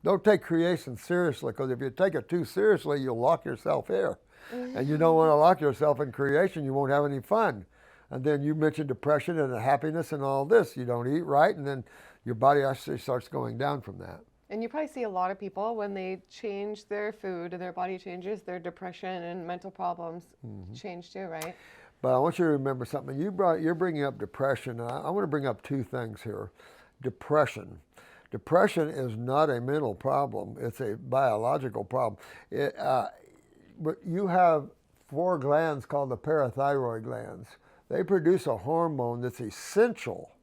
don't take creation seriously, because if you take it too seriously, you'll lock yourself here. And you don't want to lock yourself in creation, you won't have any fun. And then you mentioned depression and happiness and all this. You don't eat right, and then your body actually starts going down from that. And you probably see a lot of people when they change their food and their body changes, their depression and mental problems change too, right? But I want you to remember something. You're bringing up depression. I want to bring up two things here. Depression. Depression is not a mental problem. It's a biological problem. But you have 4 glands called the parathyroid glands. They produce a hormone that's essential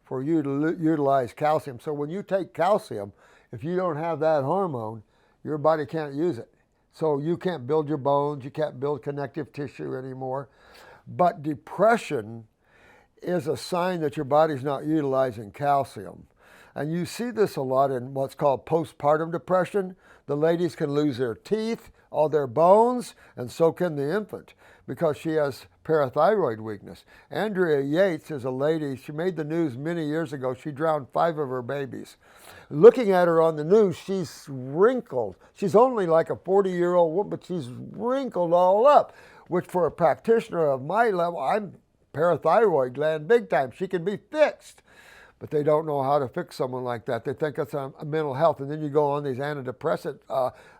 for you to utilize calcium. So when you take calcium, if you don't have that hormone, your body can't use it. So you can't build your bones, you can't build connective tissue anymore. But depression is a sign that your body's not utilizing calcium. And you see this a lot in what's called postpartum depression. The ladies can lose their teeth, all their bones, and so can the infant, because she has parathyroid weakness. Andrea Yates is a lady, she made the news many years ago. She drowned 5 of her babies. Looking at her on the news, she's wrinkled. She's only like a 40-year-old woman, but she's wrinkled all up, which for a practitioner of my level, I'm parathyroid gland big time. She can be fixed. But they don't know how to fix someone like that. They think it's a mental health, and then you go on these antidepressant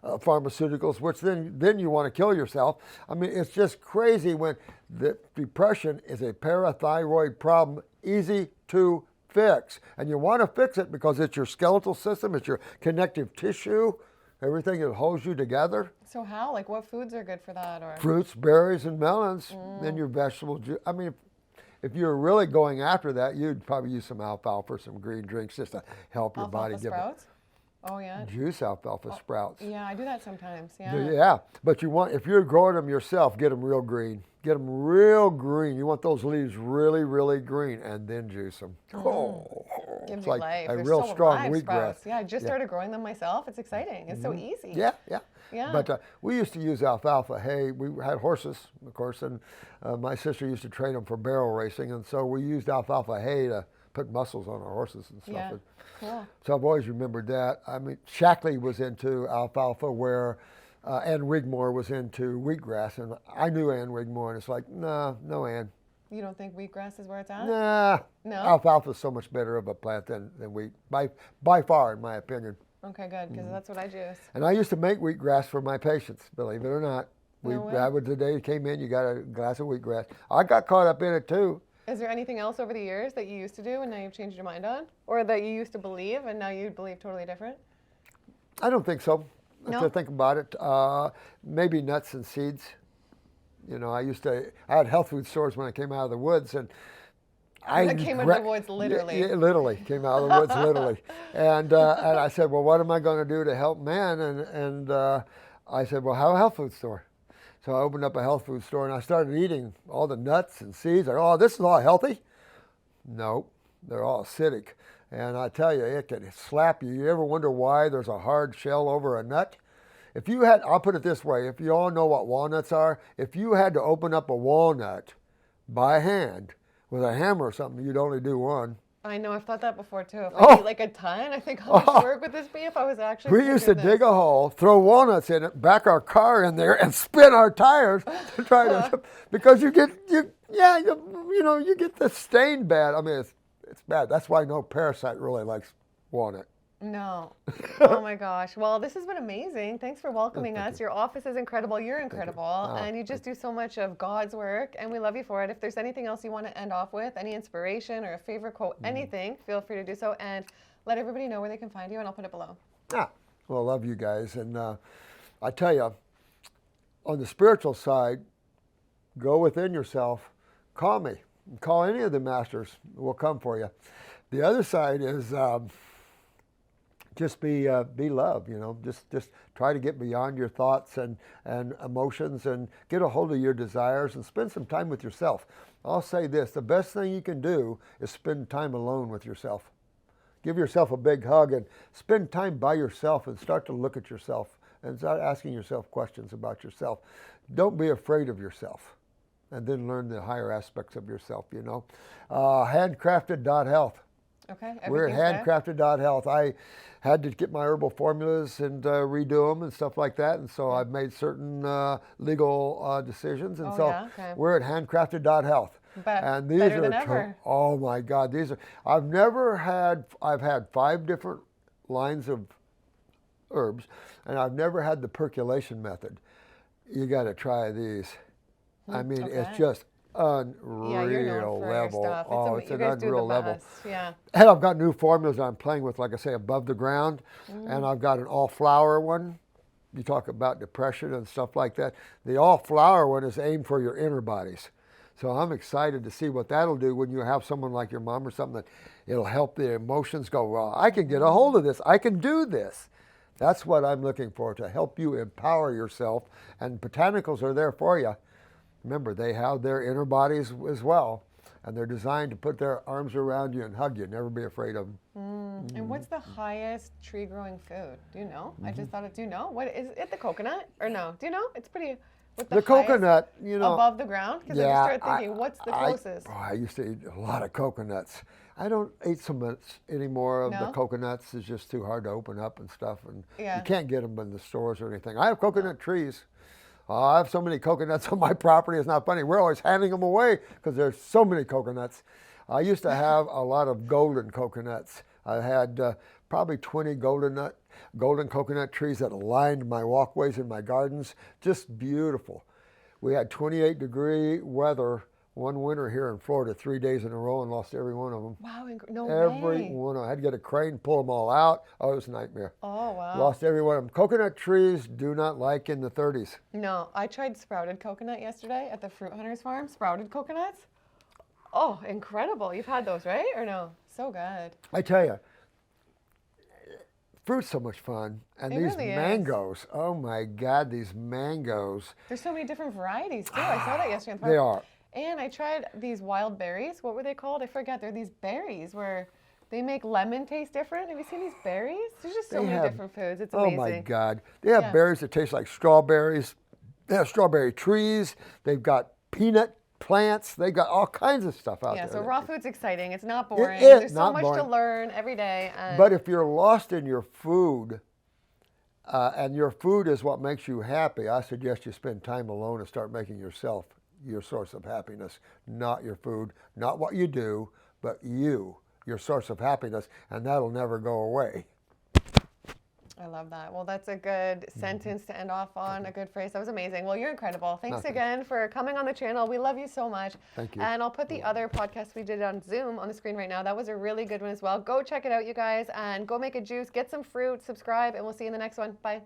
pharmaceuticals, which then you want to kill yourself. I mean, it's just crazy when the depression is a parathyroid problem, easy to fix. And you want to fix it because it's your skeletal system, it's your connective tissue, everything that holds you together. So how? Like, what foods are good for that? Or fruits, berries, and melons, and your vegetable juice. I mean, if you're really going after that, you'd probably use some alfalfa or some green drinks just to help your body give sprouts? Oh yeah. Juice alfalfa sprouts. Yeah, I do that sometimes. Yeah. Yeah, but if you're growing them yourself, get them real green. Get them real green. You want those leaves really, really green, and then juice them. Oh, Gives it's you like life. a They're real so strong alive, wheatgrass. sprouts. Yeah, I just started growing them myself. It's exciting. It's so easy. Yeah. Yeah. But we used to use alfalfa hay. We had horses, of course, and my sister used to train them for barrel racing, and so we used alfalfa hay to put muscles on our horses and stuff. Yeah. Cool. So I've always remembered that. I mean, Shackley was into alfalfa, where Ann Wigmore was into wheatgrass, and I knew Ann Wigmore, and it's like, no, Ann. You don't think wheatgrass is where it's at? Nah. No? Alfalfa is so much better of a plant than wheat, by far, in my opinion. Okay, good, because that's what I juice. And I used to make wheatgrass for my patients, believe it or not. That was the day you came in, you got a glass of wheatgrass. I got caught up in it too. Is there anything else over the years that you used to do and now you've changed your mind on? Or that you used to believe and now you believe totally different? I don't think so. No? To think about it, maybe nuts and seeds. I had health food stores when I came out of the woods, and I came out of the woods literally. Yeah, literally came out of the woods literally, and I said, well, what am I going to do to help man? And I said, well, have a health food store. So I opened up a health food store, and I started eating all the nuts and seeds. This is all healthy. Nope, they're all acidic. And I tell you, it can slap you. You ever wonder why there's a hard shell over a nut? I'll put it this way, if you all know what walnuts are, if you had to open up a walnut by hand with a hammer or something, you'd only do one. I know, I've thought that before too. If I eat like a ton, I think how much work would this be if I was actually We used to dig a hole, throw walnuts in it, back our car in there, and spin our tires to try to, because you get the stain bad. I mean, it's bad. That's why no parasite really likes walnut. No. Oh my gosh. Well, this has been amazing. Thanks for welcoming us. Your office is incredible. You're incredible. And you just do so much of God's work, and we love you for it. If there's anything else you want to end off with, any inspiration or a favorite quote, anything, feel free to do so. And let everybody know where they can find you, and I'll put it below. Well, I love you guys. And I tell you, on the spiritual side, go within yourself. Call me. Call any of the masters. We'll come for you. The other side is just be love. Just try to get beyond your thoughts and emotions, and get a hold of your desires, and spend some time with yourself. I'll say this: the best thing you can do is spend time alone with yourself. Give yourself a big hug and spend time by yourself, and start to look at yourself and start asking yourself questions about yourself. Don't be afraid of yourself, and then learn the higher aspects of yourself. Handcrafted.health. Okay. We're at handcrafted.health. I had to get my herbal formulas and redo them and stuff like that, and so I've made certain legal decisions, and we're at handcrafted.health. And these better than ever. Oh my God, these are. I've had 5 different lines of herbs, and I've never had the percolation method. You got to try these. I mean, it's just unreal level. It's an unreal level. Yeah. And I've got new formulas I'm playing with, like I say, above the ground, and I've got an all-flower one. You talk about depression and stuff like that. The all-flower one is aimed for your inner bodies. So I'm excited to see what that'll do when you have someone like your mom or something, that it'll help the emotions go, well, I can get a hold of this. I can do this. That's what I'm looking for, to help you empower yourself. And botanicals are there for you. Remember, they have their inner bodies as well, and they're designed to put their arms around you and hug you. Never be afraid of them. And what's the highest tree-growing food? Do you know? I just thought do you know? What is it? The coconut or no? Do you know? It's pretty. The coconut, above the ground? Because I just started thinking, what's the closest? I used to eat a lot of coconuts. I don't eat so much anymore of the coconuts. It's just too hard to open up and stuff, and you can't get them in the stores or anything. I have coconut trees. I have so many coconuts on my property. It's not funny. We're always handing them away because there's so many coconuts. I used to have a lot of golden coconuts. I had probably 20 golden coconut trees that lined my walkways in my gardens. Just beautiful. We had 28-degree weather one winter here in Florida, 3 days in a row, and lost every one of them. Wow, no way. Every one of them. I had to get a crane, pull them all out. Oh, it was a nightmare. Oh, wow. Lost every one of them. Coconut trees do not like in the 30s. No, I tried sprouted coconut yesterday at the Fruit Hunters farm. Sprouted coconuts. Oh, incredible. You've had those, right? Or no? So good. I tell you, fruit's so much fun. And these really mangoes, oh my God, these mangoes. There's so many different varieties, too. I saw that yesterday on the farm. They are. And I tried these wild berries. What were they called? I forget. They're these berries where they make lemon taste different. Have you seen these berries? There's just so many different foods. It's amazing. Oh my God. They have berries that taste like strawberries. They have strawberry trees. They've got peanut plants. They got all kinds of stuff out there. Yeah, so raw food's exciting. It's not boring. There's so much to learn every day. But if you're lost in your food, and your food is what makes you happy, I suggest you spend time alone and start making yourself your source of happiness. Not your food, not what you do, but you, your source of happiness, and that'll never go away. I love that. Well, that's a good sentence to end off on, a good phrase. That was amazing. Well, you're incredible. Thanks again for coming on the channel. We love you so much. Thank you. And I'll put the other podcast we did on Zoom on the screen right now. That was a really good one as well. Go check it out, you guys, and go make a juice, get some fruit, subscribe, and we'll see you in the next one. Bye.